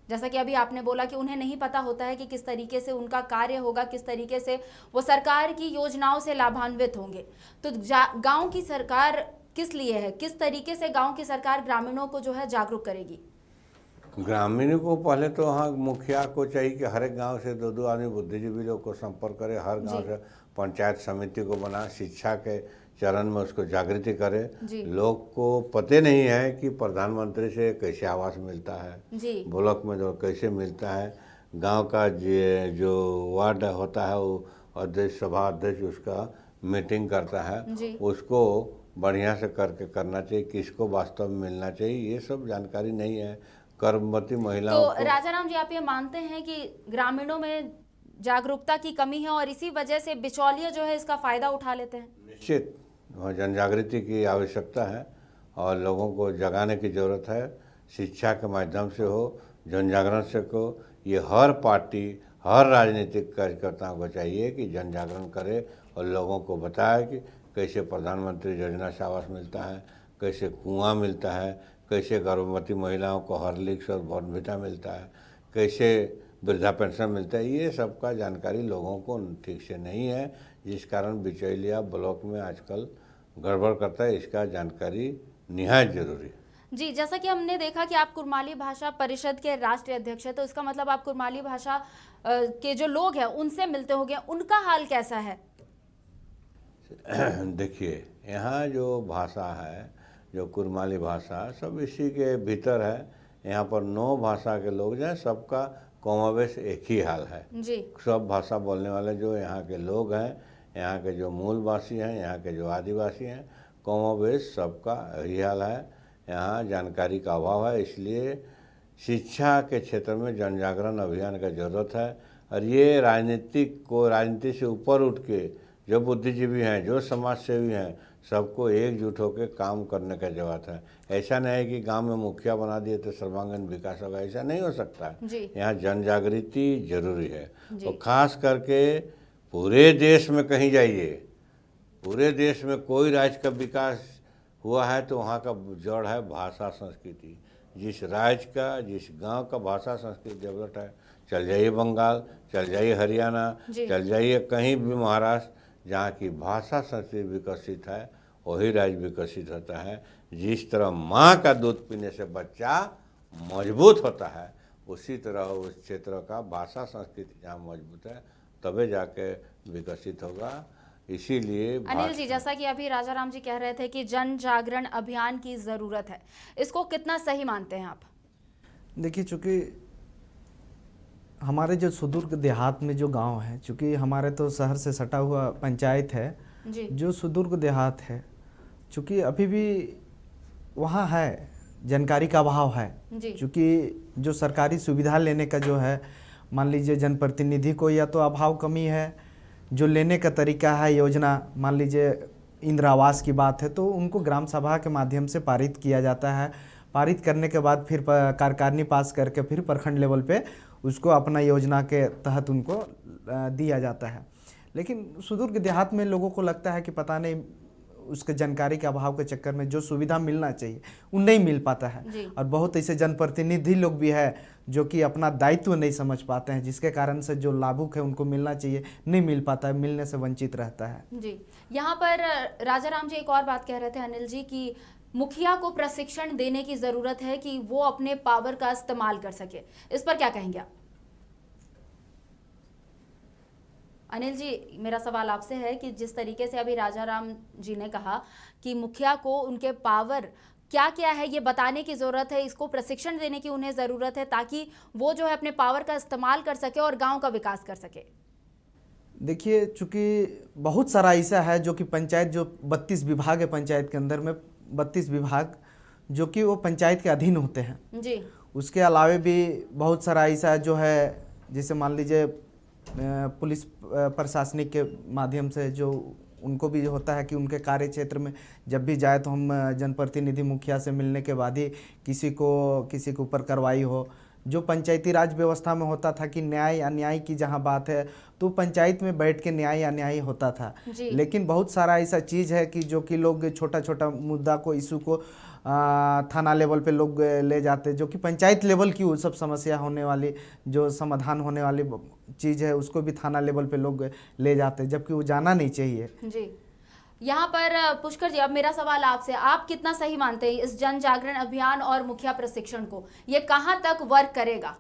जैसा कि अभी आपने बोला कि उन्हें नहीं पता होता है कि किस तरीके से उनका कार्य होगा, किस तरीके से वो सरकार की योजनाओं से लाभान्वित होंगे। तो गांव की सरकार किस लिए है, किस तरीके से गांव की सरकार ग्रामीणों को जो है जागरूक करेगी? ग्रामीणों को पहले तो हाँ मुखिया को चाहिए कि हर एक गांव से 2-2 आदमी बुद्धिजीवी लोग को संपर्क करे, हर गांव से पंचायत समिति को बना, शिक्षा के चरण में उसको जागृति करे। लोग को पते नहीं है कि प्रधानमंत्री से कैसे आवास मिलता है, ब्लॉक में जो कैसे मिलता है, गांव का जो वार्ड होता है वो अध्यक्ष, सभा अध्यक्ष उसका मीटिंग करता है, उसको बढ़िया से करके करना चाहिए, किसको वास्तव में मिलना चाहिए, ये सब जानकारी नहीं है गर्भवती महिलाओं तो राजा राम जी, आप ये मानते हैं कि ग्रामीणों में जागरूकता की कमी है और इसी वजह से बिचौलिए जो है इसका फायदा उठा लेते हैं? निश्चित जन जागृति की आवश्यकता है और लोगों को जगाने की ज़रूरत है। शिक्षा के माध्यम से हो, जन जागरण से को, ये हर पार्टी, हर राजनीतिक कार्यकर्ताओं को चाहिए कि जन जागरण करे और लोगों को बताए कि कैसे प्रधानमंत्री योजना से आवास मिलता है, कैसे कुआं मिलता है, कैसे गर्भवती महिलाओं को हॉर्लिक्स और बॉर्नविटा मिलता है, कैसे वृद्धा पेंशन मिलता है। ये सब का जानकारी लोगों को ठीक से नहीं है, जिस कारण बिचौलिया ब्लॉक में आजकल गड़बड़ करता है। इसका जानकारी निहायत जरूरी है। जी, जैसा कि हमने देखा कि आप कुरमाली भाषा परिषद के राष्ट्रीय अध्यक्ष हैं, तो इसका मतलब आप कुरमाली भाषा के जो लोग हैं उनसे मिलते होंगे, उनका हाल कैसा है? देखिए, यहाँ जो भाषा है, जो कुरमाली भाषा, सब इसी के भीतर है। यहाँ पर 9 भाषा के लोग जो हैं, सबका कमोबेश एक ही हाल है जी। सब भाषा बोलने वाले जो यहाँ के लोग हैं, यहाँ के जो मूलवासी हैं, यहाँ के जो आदिवासी हैं, कमोबेश सबका यही हाल है। यहाँ जानकारी का अभाव है, इसलिए शिक्षा के क्षेत्र में जन जागरण अभियान का ज़रूरत है। और ये राजनीति से ऊपर उठ के जो बुद्धिजीवी हैं, जो समाज सेवी हैं, सबको एकजुट होकर काम करने का ज़रूरत है। ऐसा नहीं है कि गांव में मुखिया बना दिए तो सर्वांगीण विकास होगा, ऐसा नहीं हो सकता है। यहाँ जन जागृति जरूरी है। और ख़ास करके पूरे देश में कहीं जाइए, पूरे देश में कोई राज्य का विकास हुआ है तो वहाँ का जड़ है भाषा संस्कृति। जिस राज्य का, जिस गांव का भाषा संस्कृति डेवलप है, चल जाइए बंगाल, चल जाइए हरियाणा, चल जाइए कहीं भी महाराष्ट्र, जहाँ की भाषा संस्कृति विकसित है वही राज्य विकसित होता है। जिस तरह माँ का दूध पीने से बच्चा मजबूत होता है, उसी तरह उस क्षेत्र का भाषा संस्कृति जहाँ मजबूत है तबे जाके विकसित होगा। इसीलिए अनिल जी, जैसा कि अभी राजा राम जी कह रहे थे कि जन जागरण अभियान की ज़रूरत है, इसको कितना सही मानते हैं आप? देखिए, चूँकि हमारे जो सुदूर देहात में जो गांव है, चूँकि हमारे तो शहर से सटा हुआ पंचायत है जी। जो सुदूर देहात है, चूँकि अभी भी वहाँ है जानकारी का अभाव है। चूँकि जो सरकारी सुविधा लेने का जो है, मान लीजिए जनप्रतिनिधि को या तो अभाव कमी है, जो लेने का तरीका है योजना, मान लीजिए इंदिरा आवास की बात है तो उनको ग्राम सभा के माध्यम से पारित किया जाता है। पारित करने के बाद फिर कार्यकारिणी पास करके फिर प्रखंड लेवल पे उसको अपना योजना के तहत उनको दिया जाता है। लेकिन सुदूर के देहात में लोगों को लगता है कि पता नहीं, उसके जानकारी के अभाव के चक्कर में जो सुविधा मिलना चाहिए वो नहीं मिल पाता है। और बहुत ऐसे जनप्रतिनिधि लोग भी है जो कि अपना दायित्व नहीं समझ पाते हैं, जिसके कारण से जो लाभुक है उनको मिलना चाहिए नहीं मिल पाता है, मिलने से वंचित रहता है। जी, यहाँ पर राजा राम जी एक और बात कह रहे थे अनिल जी कि मुखिया को प्रशिक्षण देने की जरूरत है कि वो अपने पावर का इस्तेमाल कर सके। इस पर क्या कहेंगे आप? अनिल जी, मेरा सवाल आपसे है कि जिस तरीके से अभी राजा राम जी ने कहा कि मुखिया को उनके पावर क्या क्या है ये बताने की ज़रूरत है, इसको प्रशिक्षण देने की उन्हें ज़रूरत है ताकि वो जो है अपने पावर का इस्तेमाल कर सके और गांव का विकास कर सके। देखिए, चूँकि बहुत सारा ऐसा है जो कि पंचायत, जो 32 विभाग है पंचायत के अंदर में, 32 विभाग जो कि वो पंचायत के अधीन होते हैं जी। उसके अलावे भी बहुत सारा ऐसा जो है, जैसे मान लीजिए पुलिस प्रशासनिक के माध्यम से जो उनको भी होता है कि उनके कार्य क्षेत्र में जब भी जाए तो हम जनप्रतिनिधि मुखिया से मिलने के बाद ही किसी के ऊपर कार्रवाई हो। जो पंचायती राज व्यवस्था में होता था कि न्याय अन्याय की जहां बात है तो पंचायत में बैठ के न्याय अन्याय होता था। लेकिन बहुत सारा ऐसा चीज़ है कि जो कि लोग छोटा छोटा मुद्दा को, इशू को थाना लेवल पे लोग ले जाते, जो कि पंचायत लेवल की वो सब समस्या होने वाली, जो समाधान होने वाली चीज़ है उसको भी थाना लेवल पे लोग ले जाते, जबकि वो जाना नहीं चाहिए। जी, यहाँ पर पुष्कर जी, अब मेरा सवाल आपसे, आप कितना सही मानते हैं इस जन जागरण अभियान और मुखिया प्रशिक्षण को? ये कहाँ तक वर्क करेगा?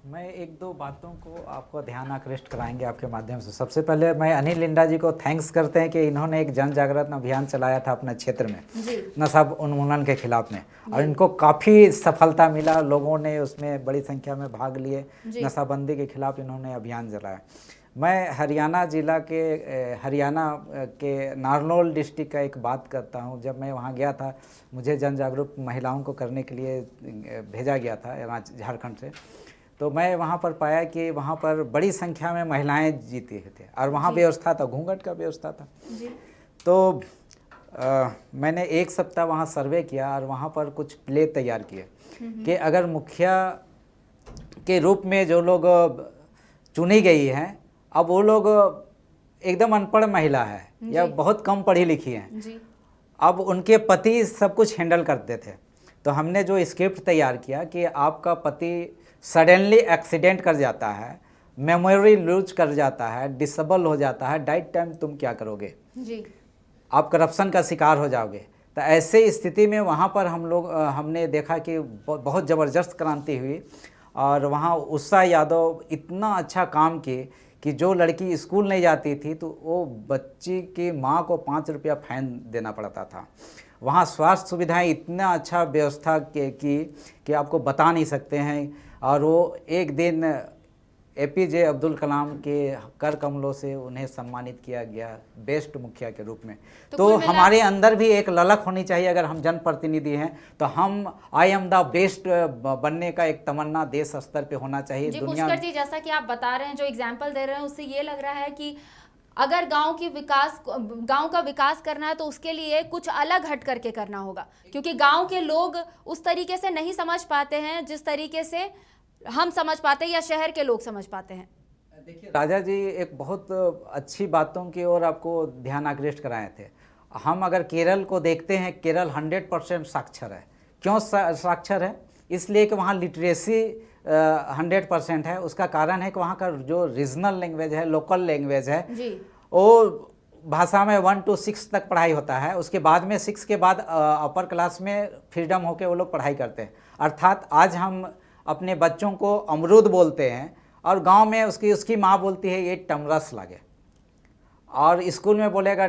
मैं एक दो बातों को आपको ध्यान आकृष्ट कराएंगे आपके माध्यम से। सबसे पहले मैं अनिल लिंडा जी को थैंक्स करते हैं कि इन्होंने एक जन जागरण अभियान चलाया था अपने क्षेत्र में नशा उन्मूलन के खिलाफ में, और इनको काफ़ी सफलता मिला। लोगों ने उसमें बड़ी संख्या में भाग लिए। नशाबंदी के खिलाफ इन्होंने अभियान चलाया। मैं हरियाणा के नारनौल डिस्ट्रिक्ट का एक बात करता हूँ। जब मैं वहाँ गया था, मुझे जन जागरूक महिलाओं को करने के लिए भेजा गया था झारखंड से, तो मैं वहाँ पर पाया कि वहाँ पर बड़ी संख्या में महिलाएं जीती थे और वहाँ व्यवस्था था, घूंघट का व्यवस्था था। तो मैंने एक सप्ताह वहाँ सर्वे किया और वहाँ पर कुछ प्ले तैयार किए कि अगर मुखिया के रूप में जो लोग चुनी गई हैं, अब वो लोग एकदम अनपढ़ महिला है या बहुत कम पढ़ी लिखी हैं, अब उनके पति सब कुछ हैंडल करते थे। तो हमने जो स्क्रिप्ट तैयार किया कि आपका पति सडनली एक्सीडेंट कर जाता है, मेमोरी लूज कर जाता है, डिसेबल हो जाता है, डाइट टाइम तुम क्या करोगे? आप करप्शन का शिकार हो जाओगे। तो ऐसे स्थिति में वहाँ पर हमने देखा कि बहुत ज़बरदस्त क्रांति हुई और वहाँ उषा यादव इतना अच्छा काम की कि जो लड़की स्कूल नहीं जाती थी तो वो बच्ची की माँ को 5 रुपया फाइन देना पड़ता था। वहाँ स्वास्थ्य सुविधाएं इतना अच्छा व्यवस्था की कि आपको बता नहीं सकते हैं। और वो एक दिन एपीजे अब्दुल कलाम के कर कमलों से उन्हें सम्मानित किया गया बेस्ट मुखिया के रूप में। तो हमारे अंदर भी एक ललक होनी चाहिए, अगर हम जनप्रतिनिधि हैं तो हम आई एम द बेस्ट बनने का एक तमन्ना देश स्तर पे होना चाहिए। जी पुष्कर जी, जैसा कि आप बता रहे हैं, जो एग्जाम्पल दे रहे हैं, उससे ये लग रहा है कि अगर गांव का विकास करना है तो उसके लिए कुछ अलग हट करके करना होगा, क्योंकि गांव के लोग उस तरीके से नहीं समझ पाते हैं जिस तरीके से हम समझ पाते हैं या शहर के लोग समझ पाते हैं। देखिए राजा जी एक बहुत अच्छी बातों की ओर आपको ध्यान आकृष्ट कराए थे। हम अगर केरल को देखते हैं, केरल 100% साक्षर है। क्यों साक्षर है? इसलिए कि वहाँ लिटरेसी 100% है। उसका कारण है कि वहाँ का जो रीजनल लैंग्वेज है, लोकल लैंग्वेज है, वो भाषा में 1 to 6 तक पढ़ाई होता है। उसके बाद में 6 के बाद अपर क्लास में फ्रीडम होके वो लोग पढ़ाई करते हैं। अर्थात आज हम अपने बच्चों को अमरूद बोलते हैं और गांव में उसकी माँ बोलती है ये टमरस लगे, और स्कूल में बोलेगा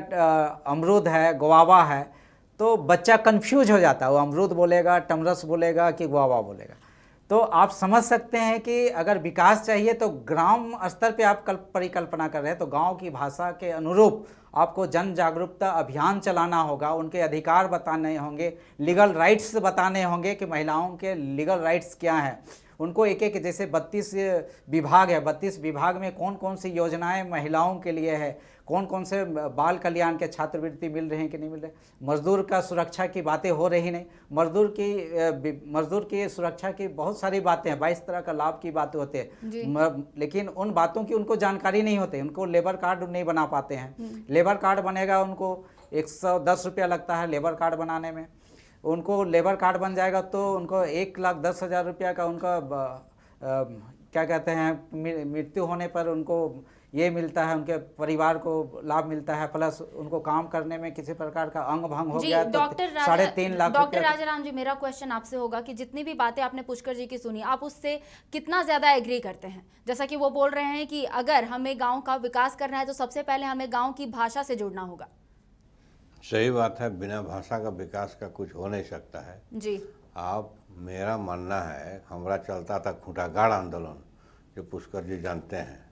अमरूद है, गुआवा है, तो बच्चा कंफ्यूज हो जाता है, वो अमरूद बोलेगा, टमरस बोलेगा कि गुआवा बोलेगा। तो आप समझ सकते हैं कि अगर विकास चाहिए तो ग्राम स्तर पे आप परिकल्पना कर रहे हैं तो गांव की भाषा के अनुरूप आपको जन जागरूकता अभियान चलाना होगा, उनके अधिकार बताने होंगे, लीगल राइट्स बताने होंगे कि महिलाओं के लीगल राइट्स क्या हैं। उनको एक एक, जैसे 32 विभाग है, 32 विभाग में कौन कौन सी योजनाएं महिलाओं के लिए है, कौन कौन से बाल कल्याण के छात्रवृत्ति मिल रहे हैं कि नहीं मिल रहे, मजदूर का सुरक्षा की बातें हो रही नहीं, मजदूर की सुरक्षा की बहुत सारी बातें हैं, 22 तरह का लाभ की बातें होते हैं, लेकिन उन बातों की उनको जानकारी नहीं होती, उनको लेबर कार्ड नहीं बना पाते हैं। लेबर कार्ड बनेगा, उनको 110 रुपया लगता है लेबर कार्ड बनाने में। उनको लेबर कार्ड बन जाएगा तो उनको 1,10,000 रुपया का उनका क्या कहते हैं, मृत्यु होने पर उनको ये मिलता है, उनके परिवार को लाभ मिलता है, प्लस उनको काम करने में किसी प्रकार का अंग भंग हो गया तो 3.5 लाख। डॉक्टर राजाराम जी, मेरा क्वेश्चन आपसे होगा कि जितनी भी बातें आपने पुष्कर जी की सुनी, आप उससे कितना ज्यादा एग्री करते हैं? जैसा कि वो बोल रहे हैं कि अगर हमें गांव का विकास करना है तो सबसे पहले हमें गांव की भाषा से जुड़ना होगा। सही बात है, बिना भाषा का विकास का कुछ हो नहीं सकता है जी। आप, मेरा मानना है, हमारा चलता था खूंटागाड़ आंदोलन, जो पुष्कर जी जानते हैं।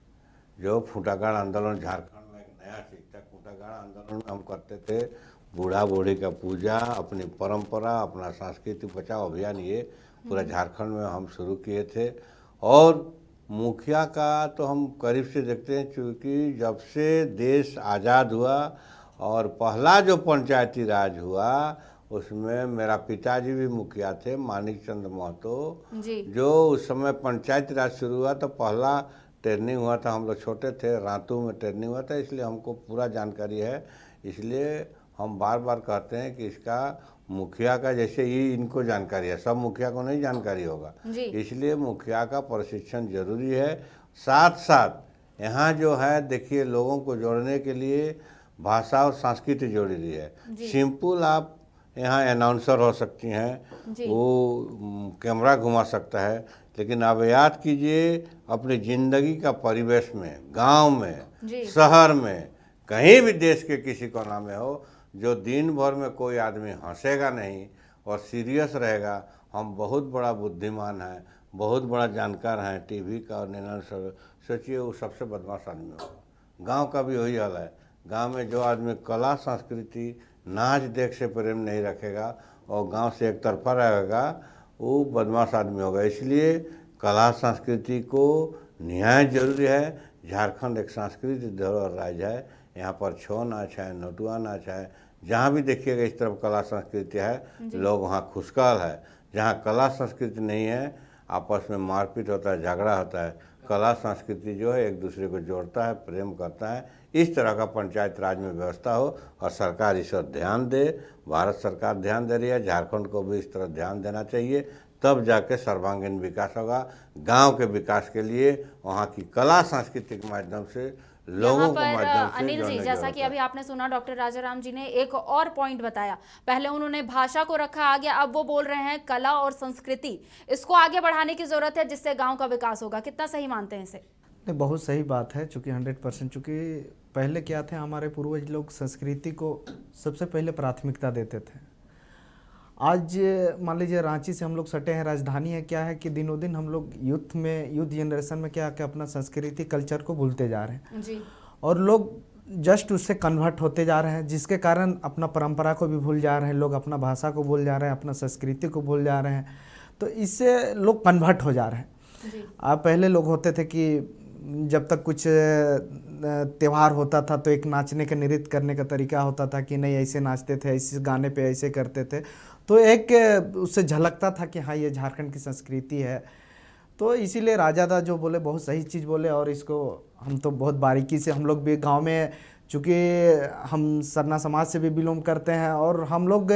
जो खूंटागाड़ आंदोलन झारखंड में एक नया चीज था। खूंटागाड़ आंदोलन में हम करते थे बूढ़ा बूढ़ी का पूजा, अपनी परंपरा, अपना सांस्कृतिक बचाव अभियान, ये पूरा झारखंड में हम शुरू किए थे। और मुखिया का तो हम करीब से देखते हैं, क्योंकि जब से देश आज़ाद हुआ और पहला जो पंचायती राज हुआ उसमें मेरा पिताजी भी मुखिया थे, मानिक चंद महतो। जो उस समय पंचायती राज शुरू हुआ तो पहला ट्रेनिंग हुआ था, हम लोग छोटे थे, रातू में ट्रेनिंग हुआ था, इसलिए हमको पूरा जानकारी है। इसलिए हम बार बार कहते हैं कि इसका मुखिया का, जैसे ये इनको जानकारी है, सब मुखिया को नहीं जानकारी होगा, इसलिए मुखिया का प्रशिक्षण जरूरी है। साथ साथ यहाँ जो है, देखिए, लोगों को जोड़ने के लिए भाषा और संस्कृति जोड़ी रही है। सिंपल आप यहाँ अनाउंसर हो सकती हैं, वो कैमरा घुमा सकता है, लेकिन आप याद कीजिए अपनी ज़िंदगी का परिवेश में, गांव में, शहर में, कहीं भी देश के किसी कोना में हो, जो दिन भर में कोई आदमी हंसेगा नहीं और सीरियस रहेगा, हम बहुत बड़ा बुद्धिमान है, बहुत बड़ा जानकार हैं टीवी का और अनाउंसर, सोचिए वो सबसे बदमाश आदमी होगा। गाँव का भी वही हाल है। गांव में जो आदमी कला संस्कृति नाच देख से प्रेम नहीं रखेगा और गांव से एक तरफा रहेगा, वो बदमाश आदमी होगा। इसलिए कला संस्कृति को न्याय जरूरी है। झारखंड एक सांस्कृतिक धरोहर राज्य है, यहाँ पर छौ नाच है, नटुआ नाच है, जहाँ भी देखिएगा इस तरफ कला संस्कृति है, लोग वहाँ खुशहाल है। जहाँ कला संस्कृति नहीं है, आपस में मारपीट होता है, झगड़ा होता है। कला संस्कृति जो है एक दूसरे को जोड़ता है, प्रेम करता है। इस तरह का पंचायत राज में व्यवस्था हो और सरकार इस पर ध्यान दे। भारत सरकार ध्यान दे रही है, झारखंड को भी इस तरह ध्यान देना चाहिए, तब जाके सर्वांगीण विकास होगा। गांव के विकास के लिए वहाँ की कला संस्कृति के माध्यम से, लोगों के माध्यम से। अनिल जी, जैसा कि अभी आपने सुना, डॉक्टर राजाराम जी ने एक और पॉइंट बताया। पहले उन्होंने भाषा को रखा आगे, अब वो बोल रहे हैं कला और संस्कृति, इसको आगे बढ़ाने की जरूरत है जिससे गांव का विकास होगा। कितना सही मानते हैं इसे? नहीं, बहुत सही बात है, चूँकि 100%, चूँकि पहले क्या थे, हमारे पूर्वज लोग संस्कृति को सबसे पहले प्राथमिकता देते थे। आज मान लीजिए रांची से हम लोग सटे हैं, राजधानी है, क्या है कि दिनों दिन हम लोग यूथ जनरेशन में क्या है कि अपना संस्कृति कल्चर को भूलते जा रहे हैं जी और लोग जस्ट उससे कन्वर्ट होते जा रहे हैं, जिसके कारण अपना परंपरा को भी भूल जा रहे हैं, लोग अपना भाषा को भूल जा रहे हैं, अपना संस्कृति को भूल जा रहे हैं। तो इससे लोग कन्वर्ट हो जा रहे हैं। जी आप पहले लोग होते थे कि जब तक कुछ त्यौहार होता था तो एक नाचने का नृत्य करने का तरीका होता था कि नहीं ऐसे नाचते थे, ऐसे गाने पे ऐसे करते थे, तो एक उससे झलकता था कि हाँ ये झारखंड की संस्कृति है। तो इसीलिए राजादा जो बोले बहुत सही चीज़ बोले और इसको हम तो बहुत बारीकी से, हम लोग भी गांव में चूँकि हम सरना समाज से भी बिलोंग करते हैं और हम लोग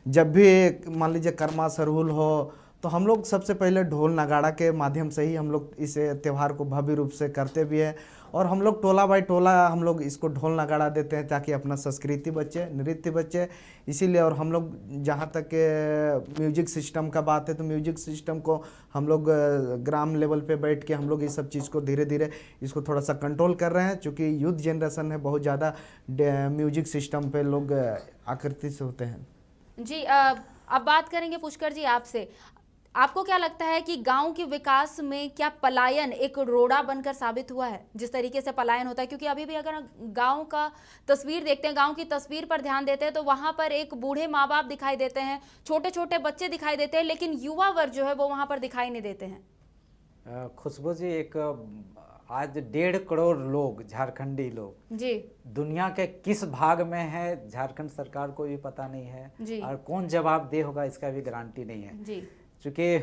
जब भी मान लीजिए कर्मा सरहुल हो तो हम लोग सबसे पहले ढोल नगाड़ा के माध्यम से ही हम लोग इस त्यौहार को भव्य रूप से करते भी हैं और हम लोग टोला बाई टोला हम लोग इसको ढोल नगाड़ा देते हैं ताकि अपना संस्कृति बचे, नृत्य बचे। इसीलिए और हम लोग जहाँ तक म्यूजिक सिस्टम का बात है तो म्यूजिक सिस्टम को हम लोग ग्राम लेवल पे बैठ के हम लोग इस सब चीज़ को धीरे धीरे इसको थोड़ा सा कंट्रोल कर रहे हैं, क्योंकि यूथ जनरेशन है, बहुत ज़्यादा म्यूजिक सिस्टम पे लोग आकृष्ट होते हैं। जी अब बात करेंगे पुष्कर जी आपसे। आपको क्या लगता है कि गांव के विकास में क्या पलायन एक रोड़ा बनकर साबित हुआ है? जिस तरीके से पलायन होता है, क्योंकि अभी भी अगर गांव का तस्वीर देखते हैं, गांव की तस्वीर पर ध्यान देते हैं तो वहां पर एक बूढ़े माँ बाप दिखाई देते हैं, छोटे छोटे बच्चे दिखाई देते हैं, लेकिन युवा वर्ग जो है वो वहां पर दिखाई नहीं देते हैं। खुशबू जी, एक आज 1.5 करोड़ लोग, झारखंडी लोग जी दुनिया के किस भाग में है झारखंड सरकार को भी पता नहीं है जी और कौन जवाब दे होगा इसका भी गारंटी नहीं है। जी चूँकि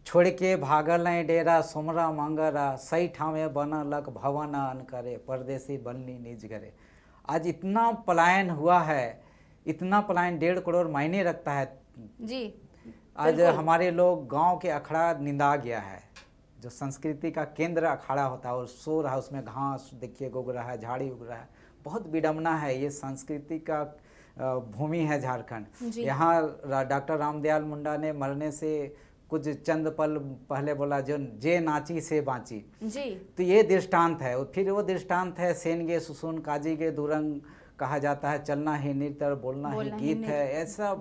छोड़ के भागल नहीं डेरा सोमरा मंगरा, सही ठावे बनलक भवन अन करे, परदेसी बनली निज घरे। आज इतना पलायन हुआ है, इतना पलायन 1.5 करोड़ मायने रखता है जी। आज हमारे लोग गांव के अखाड़ा निंदा गया है, जो संस्कृति का केंद्र अखाड़ा होता है और सो रहा है, उसमें घास देखिए उग रहा है, झाड़ी उग रहा है, बहुत विडम्बना है। ये संस्कृति का भूमि है झारखंड। यहाँ डॉक्टर रामदयाल मुंडा ने मरने से कुछ चंद पल पहले बोला जो जे नाची से बाँची जी। तो ये दृष्टांत है। और फिर वो दृष्टांत है सेनगे सुसुन काजी के दुरंग कहा जाता है, चलना ही नृत्य और बोलना ही गीत है। ऐसा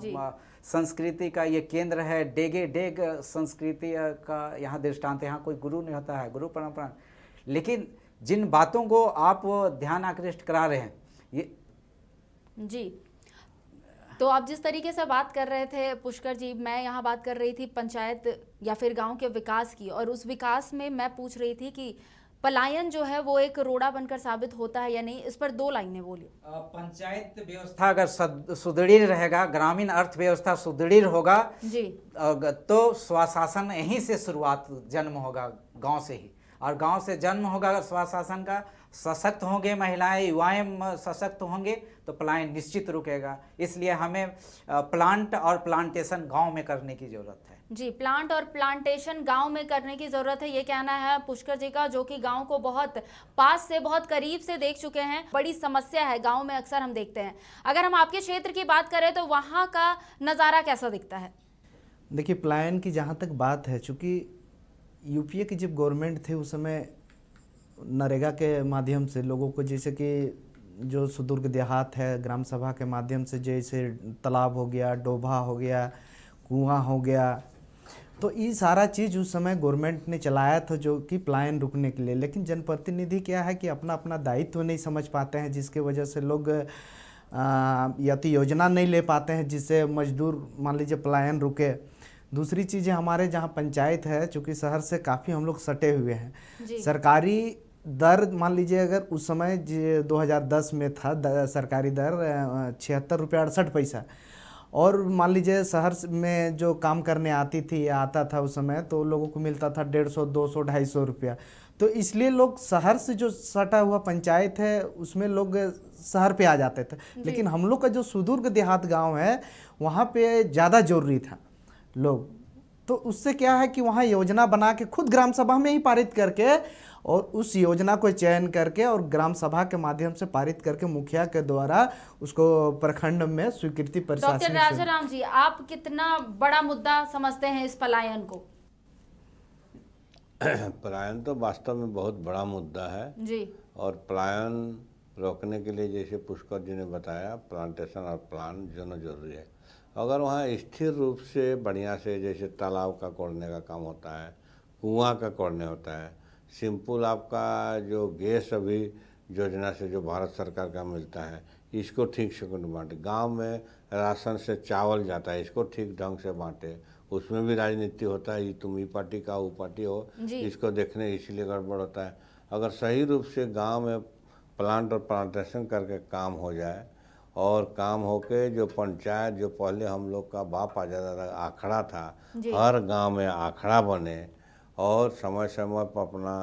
संस्कृति का ये केंद्र है, डेगे डेग संस्कृति का यहाँ दृष्टांत है। यहाँ कोई गुरु नहीं होता है, गुरु परंपरा। लेकिन जिन बातों को आप ध्यान आकृष्ट करा रहे हैं ये जी, तो आप जिस तरीके से बात कर रहे थे पुष्कर जी, मैं यहाँ बात कर रही थी पंचायत या फिर गांव के विकास की, और उस विकास में मैं पूछ रही थी कि पलायन जो है वो एक रोड़ा बनकर साबित होता है या नहीं। इस पर 2 लाइनें बोलिए। पंचायत व्यवस्था अगर सुदृढ़ रहेगा, ग्रामीण अर्थव्यवस्था सुदृढ़ होगा जी, तो स्वशासन यहीं से शुरुआत जन्म होगा, गांव से ही। और गांव से जन्म होगा अगर स्वशासन का, सशक्त होंगे महिलाएं, युवाएं सशक्त होंगे तो पलायन निश्चित रुकेगा। इसलिए हमें प्लांट और प्लांटेशन गांव में करने की जरूरत है। जी, प्लांट और प्लांटेशन गांव में करने की जरूरत है, ये कहना है पुष्कर जी का, जो कि गांव को बहुत पास से, बहुत करीब से देख चुके हैं। बड़ी समस्या है गांव में, अक्सर हम देखते हैं। अगर हम आपके क्षेत्र की बात करें तो वहाँ का नज़ारा कैसा दिखता है? देखिए, पलायन की जहाँ तक बात है, चूँकि यूपीए की जब गवर्नमेंट थी उस समय नरेगा के माध्यम से लोगों को, जैसे कि जो सुदूर देहात है, ग्राम सभा के माध्यम से, जैसे तालाब हो गया, डोभा हो गया, कुआं हो गया, तो ये सारा चीज़ उस समय गवर्नमेंट ने चलाया था जो कि पलायन रुकने के लिए। लेकिन जनप्रतिनिधि क्या है कि अपना अपना दायित्व नहीं समझ पाते हैं, जिसके वजह से लोग या तो योजना नहीं ले पाते हैं जिससे मजदूर मान लीजिए पलायन रुके। दूसरी चीज़ है, हमारे जहाँ पंचायत है, चूँकि शहर से काफ़ी हम लोग सटे हुए हैं, सरकारी दर मान लीजिए अगर उस समय 2010 में था सरकारी दर 76 रुपये 68 पैसा, और मान लीजिए शहर में जो काम करने आती थी या आता था उस समय तो लोगों को मिलता था 150, 200, 250 रुपया। तो इसलिए लोग शहर से जो सटा हुआ पंचायत है उसमें लोग शहर पे आ जाते थे। लेकिन हम लोग का जो सुदूर देहात गाँव है वहाँ पे ज़्यादा जरूरी था लोग, तो उससे क्या है कि वहाँ योजना बना के खुद ग्राम सभा में ही पारित करके, और उस योजना को चयन करके और ग्राम सभा के माध्यम से पारित करके मुखिया के द्वारा उसको प्रखंड में स्वीकृति प्रशासन। डॉक्टर राजाराम जी, आप कितना बड़ा मुद्दा समझते हैं इस पलायन को? पलायन तो वास्तव में बहुत बड़ा मुद्दा है जी, और पलायन रोकने के लिए जैसे पुष्कर जी ने बताया, प्लांटेशन और प्लान दोनों जरूरी है। अगर वहाँ स्थिर रूप से बढ़िया से, जैसे तालाब का कोड़ने का काम होता है, कुआं का कोड़ने होता है, सिंपल आपका जो गैस अभी योजना से जो भारत सरकार का मिलता है, इसको ठीक से बांटे। गांव में राशन से चावल जाता है, इसको ठीक ढंग से बांटे। उसमें भी राजनीति होता है, ये तुम ई पार्टी का वो पार्टी हो, इसको देखने इसलिए गड़बड़ होता है। अगर सही रूप से गांव में प्लांट और प्लांटेशन करके काम हो जाए, और काम होके जो पंचायत, जो पहले हम लोग का बाप आ जाता था आखड़ा था, हर गांव में आखड़ा बने, और समय समय पर अपना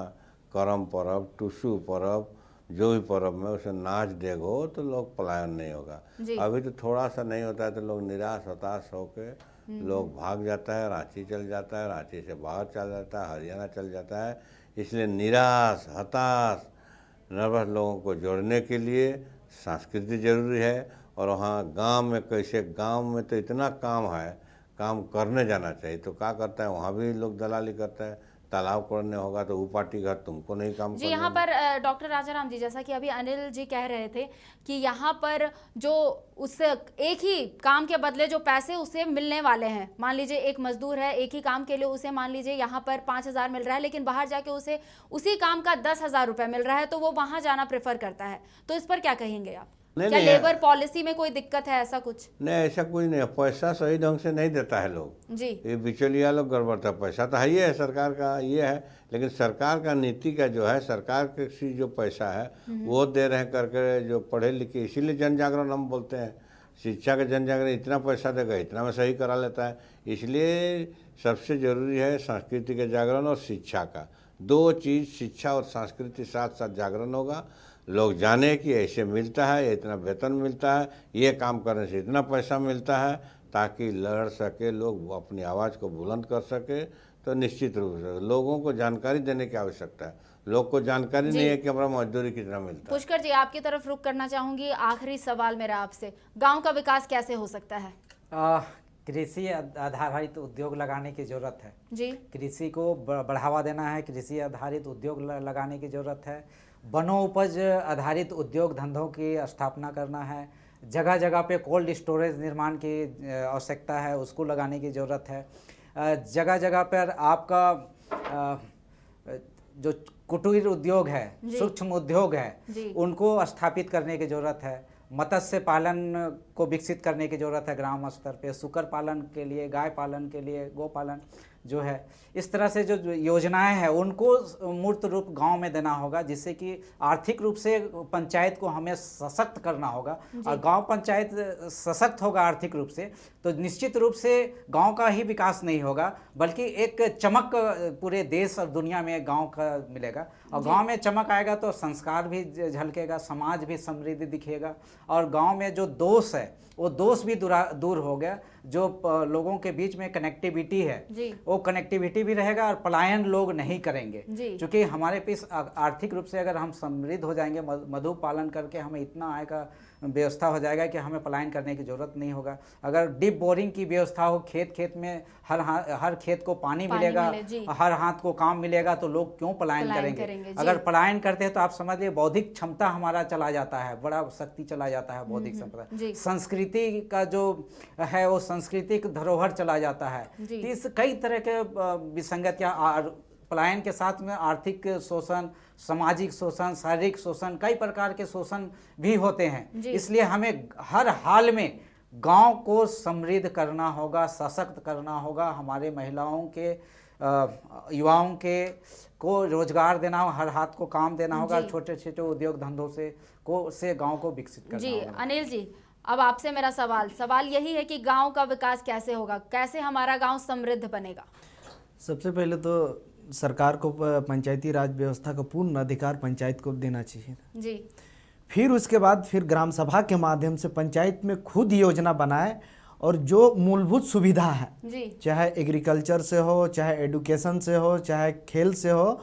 करम पर्व, टुसू पर्व, जो भी पर्व में उसे नाच देग हो, तो लोग पलायन नहीं होगा। अभी तो थोड़ा सा नहीं होता है तो लोग निराश हताश होके लोग भाग जाता है, रांची चल जाता है, रांची से बाहर चल जाता है, हरियाणा चल जाता है। इसलिए निराश हताश नर्वस लोगों को जोड़ने के लिए संस्कृति जरूरी है। और वहाँ गांव में कैसे, गांव में तो इतना काम है, काम करने जाना चाहिए। तो क्या करता है, वहाँ भी लोग दलाली करता है। तालाब कोड़ने होगा तो वो पार्टी घर तुमको नहीं काम जी। यहाँ पर डॉक्टर राजाराम जी, जैसा कि अभी अनिल जी कह रहे थे कि यहाँ पर जो उस एक ही काम के बदले जो पैसे उसे मिलने वाले हैं, मान लीजिए एक मजदूर है, एक ही काम के लिए उसे मान लीजिए यहाँ पर 5,000 मिल रहा है, लेकिन बाहर जाके उसे उसी काम का 10,000 रुपये मिल रहा है, तो वो वहाँ जाना प्रेफर करता है। तो इस पर क्या कहेंगे आप? क्या लेबर पॉलिसी में कोई दिक्कत है, ऐसा कुछ? नहीं, ऐसा कुछ नहीं है। पैसा सही ढंग से नहीं देता है लोग जी। ये बिचौलिया लोग गड़बड़ता। पैसा तो है ही है, सरकार का ये है, लेकिन सरकार का नीति का जो है, सरकार के जो पैसा है वो दे रहे हैं करके जो पढ़े लिखे, इसीलिए जन जागरण हम बोलते हैं। शिक्षा का जन जागरण, इतना पैसा देगा इतना में सही करा लेता है। इसलिए सबसे जरूरी है संस्कृति के जागरण और शिक्षा का, दो चीज़, शिक्षा और संस्कृति साथ साथ जागरण होगा। लोग जाने कि ऐसे मिलता है, इतना वेतन मिलता है, ये काम करने से इतना पैसा मिलता है, ताकि लड़ सके लोग, अपनी आवाज़ को बुलंद कर सके। तो निश्चित रूप से लोगों को जानकारी देने की आवश्यकता है। लोग को जानकारी नहीं है कि हमारा मजदूरी कितना मिलता है। पुष्कर जी, आपकी तरफ रुख करना चाहूंगी। आखिरी सवाल मेरा आपसे, गांव का विकास कैसे हो सकता है? कृषि आधारित उद्योग लगाने की जरूरत है जी। कृषि को बढ़ावा देना है, कृषि आधारित उद्योग लगाने की जरूरत है। वनोपज आधारित उद्योग धंधों की स्थापना करना है। जगह जगह पे कोल्ड स्टोरेज निर्माण की आवश्यकता है, उसको लगाने की ज़रूरत है। जगह जगह पर आपका जो कुटीर उद्योग है, सूक्ष्म उद्योग है, उनको स्थापित करने की ज़रूरत है। मत्स्य पालन को विकसित करने की ज़रूरत है ग्राम स्तर पे। सुकर पालन के लिए, गाय पालन के लिए, गौ पालन जो है, इस तरह से जो योजनाएं हैं उनको मूर्त रूप गांव में देना होगा, जिससे कि आर्थिक रूप से पंचायत को हमें सशक्त करना होगा। और गांव पंचायत सशक्त होगा आर्थिक रूप से, तो निश्चित रूप से गांव का ही विकास नहीं होगा, बल्कि एक चमक पूरे देश और दुनिया में गांव का मिलेगा। और गांव में चमक आएगा तो संस्कार भी झलकेगा, समाज भी समृद्धि दिखेगा, और गांव में जो दोष है वो दोष भी दूर हो गया। जो लोगों के बीच में कनेक्टिविटी है वो कनेक्टिविटी भी रहेगा, और पलायन लोग नहीं करेंगे। क्योंकि हमारे पास आर्थिक रूप से अगर हम समृद्ध हो जाएंगे, मधु पालन करके हमें इतना आय का व्यवस्था हो जाएगा कि हमें पलायन करने की ज़रूरत नहीं होगा। अगर डीप बोरिंग की व्यवस्था हो, खेत खेत में हर खेत को पानी मिलेगा, हर हाथ को काम मिलेगा, तो लोग क्यों पलायन करेंगे? अगर पलायन करते हैं तो आप समझ लीजिए बौद्धिक क्षमता हमारा चला जाता है, बड़ा शक्ति चला जाता है बौद्धिक क्षमता। संस्कृति का जो है वो सांस्कृतिक धरोहर चला जाता है। तो इस कई तरह के विसंगतियाँ, पलायन के साथ में आर्थिक शोषण, सामाजिक शोषण, शारीरिक शोषण, कई प्रकार के शोषण भी होते हैं। इसलिए हमें हर हाल में गांव को समृद्ध करना होगा, सशक्त करना होगा। हमारे महिलाओं के, युवाओं के को रोजगार देना, हर हाथ को काम देना होगा। छोटे छोटे उद्योग धंधों से गांव को विकसित करना होगा। जी अनिल जी, अब आपसे मेरा सवाल यही है कि गांव का विकास कैसे होगा, कैसे हमारा गांव समृद्ध बनेगा? सबसे पहले तो सरकार को पंचायती राज व्यवस्था का पूर्ण अधिकार पंचायत को देना चाहिए जी। फिर उसके बाद फिर ग्राम सभा के माध्यम से पंचायत में खुद योजना बनाए, और जो मूलभूत सुविधा है जी, चाहे एग्रीकल्चर से हो, चाहे एडुकेशन से हो, चाहे खेल से हो,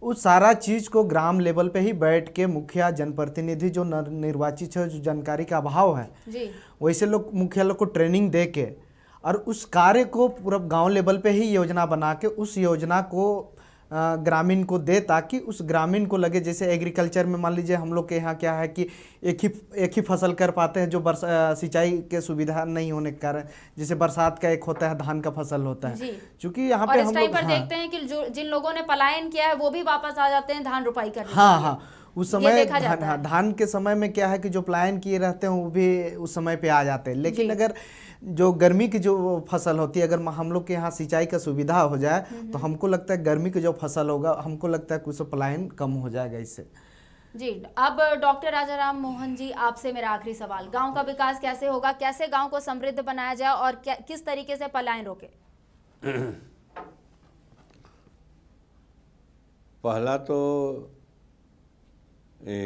उस सारा चीज़ को ग्राम लेवल पे ही बैठ के मुखिया, जनप्रतिनिधि जो निर्वाचित है, जो जानकारी का अभाव है जी, वैसे लोग मुखिया लोग को ट्रेनिंग दे के और उस कार्य को पूरा गांव लेवल पे ही योजना बना के उस योजना को ग्रामीण को दे, ताकि उस ग्रामीण को लगे जैसे एग्रीकल्चर में मान लीजिए हम लोग के यहाँ क्या है कि एक ही फसल कर पाते हैं, जो सिंचाई के सुविधा नहीं होने के कारण। जैसे बरसात का एक होता है, धान का फसल होता है, क्योंकि यहाँ और पे इस हम टाइम लोग पर देखते हैं कि जिन लोगों ने पलायन किया है वो भी वापस आ जाते हैं धान रुपाई करने। हाँ, उस समय देखा जाता है। धान के समय में क्या है कि जो पलायन किए रहते हैं वो भी उस समय पे आ जाते हैं। लेकिन अगर जो गर्मी की जो फसल होती है, अगर हम लोग के यहाँ सिंचाई का सुविधा हो जाए तो हमको लगता है गर्मी की जो फसल होगा, हमको लगता है कुछ पलायन कम हो जाएगा इससे। जी, अब डॉक्टर राजाराम मोहन जी, आपसे मेरा आखिरी सवाल, गांव का विकास कैसे होगा, कैसे गांव को समृद्ध बनाया जाए और किस तरीके से पलायन रोके? पहला तो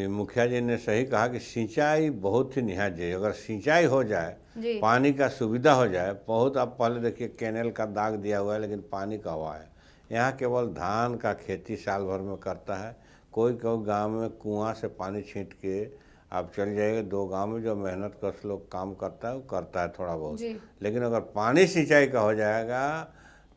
मुखिया जी ने सही कहा कि सिंचाई बहुत ही निहायत जरूरी। अगर सिंचाई हो जाए, पानी का सुविधा हो जाए, बहुत आप पहले देखिए कैनेल का दाग दिया हुआ है लेकिन पानी का हुआ है। यहाँ केवल धान का खेती साल भर में करता है। कोई गांव में कुआं से पानी छींट के आप चल जाइए, 2 गांव में जो मेहनत कर लोग काम करता है वो करता है थोड़ा बहुत। लेकिन अगर पानी सिंचाई का हो जाएगा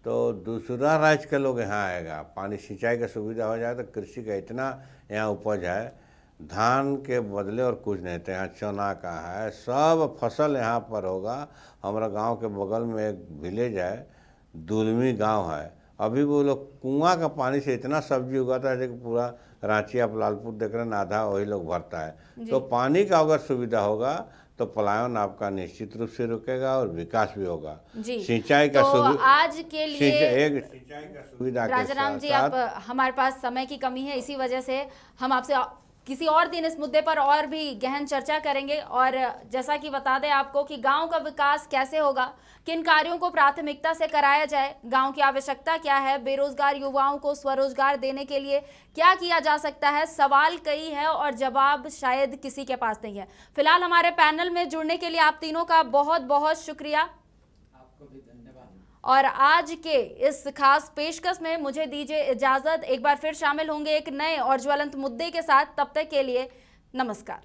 तो दूसरा राज्य के लोग यहाँ आएगा। पानी सिंचाई का सुविधा हो जाए तो कृषि का इतना यहाँ उपज है, धान के बदले और कुछ नहीं था। यहाँ चना का है, सब फसल यहाँ पर होगा। हमारा गांव के बगल में एक विलेज है, दुलमी गांव है, अभी वो लोग कुआं का पानी से इतना सब्जी उगाता है कि पूरा रांची आप लालपुर देख रहे हैं, आधा वही लोग भरता है। तो पानी का अगर सुविधा होगा तो पलायन आपका निश्चित रूप से रुकेगा और विकास भी होगा। सिंचाई का आज के लिए सिंचाई का सुविधा राजाराम जी, आप हमारे पास समय की कमी है, इसी वजह से हम आपसे किसी और दिन इस मुद्दे पर और भी गहन चर्चा करेंगे। और जैसा कि बता दें आपको कि गांव का विकास कैसे होगा, किन कार्यों को प्राथमिकता से कराया जाए, गांव की आवश्यकता क्या है, बेरोजगार युवाओं को स्वरोजगार देने के लिए क्या किया जा सकता है, सवाल कई है और जवाब शायद किसी के पास नहीं है। फिलहाल हमारे पैनल में जुड़ने के लिए आप तीनों का बहुत बहुत शुक्रिया। आपको भी धन्यवाद। और आज के इस खास पेशकश में मुझे दीजिए इजाजत। एक बार फिर शामिल होंगे एक नए और ज्वलंत मुद्दे के साथ। तब तक के लिए नमस्कार।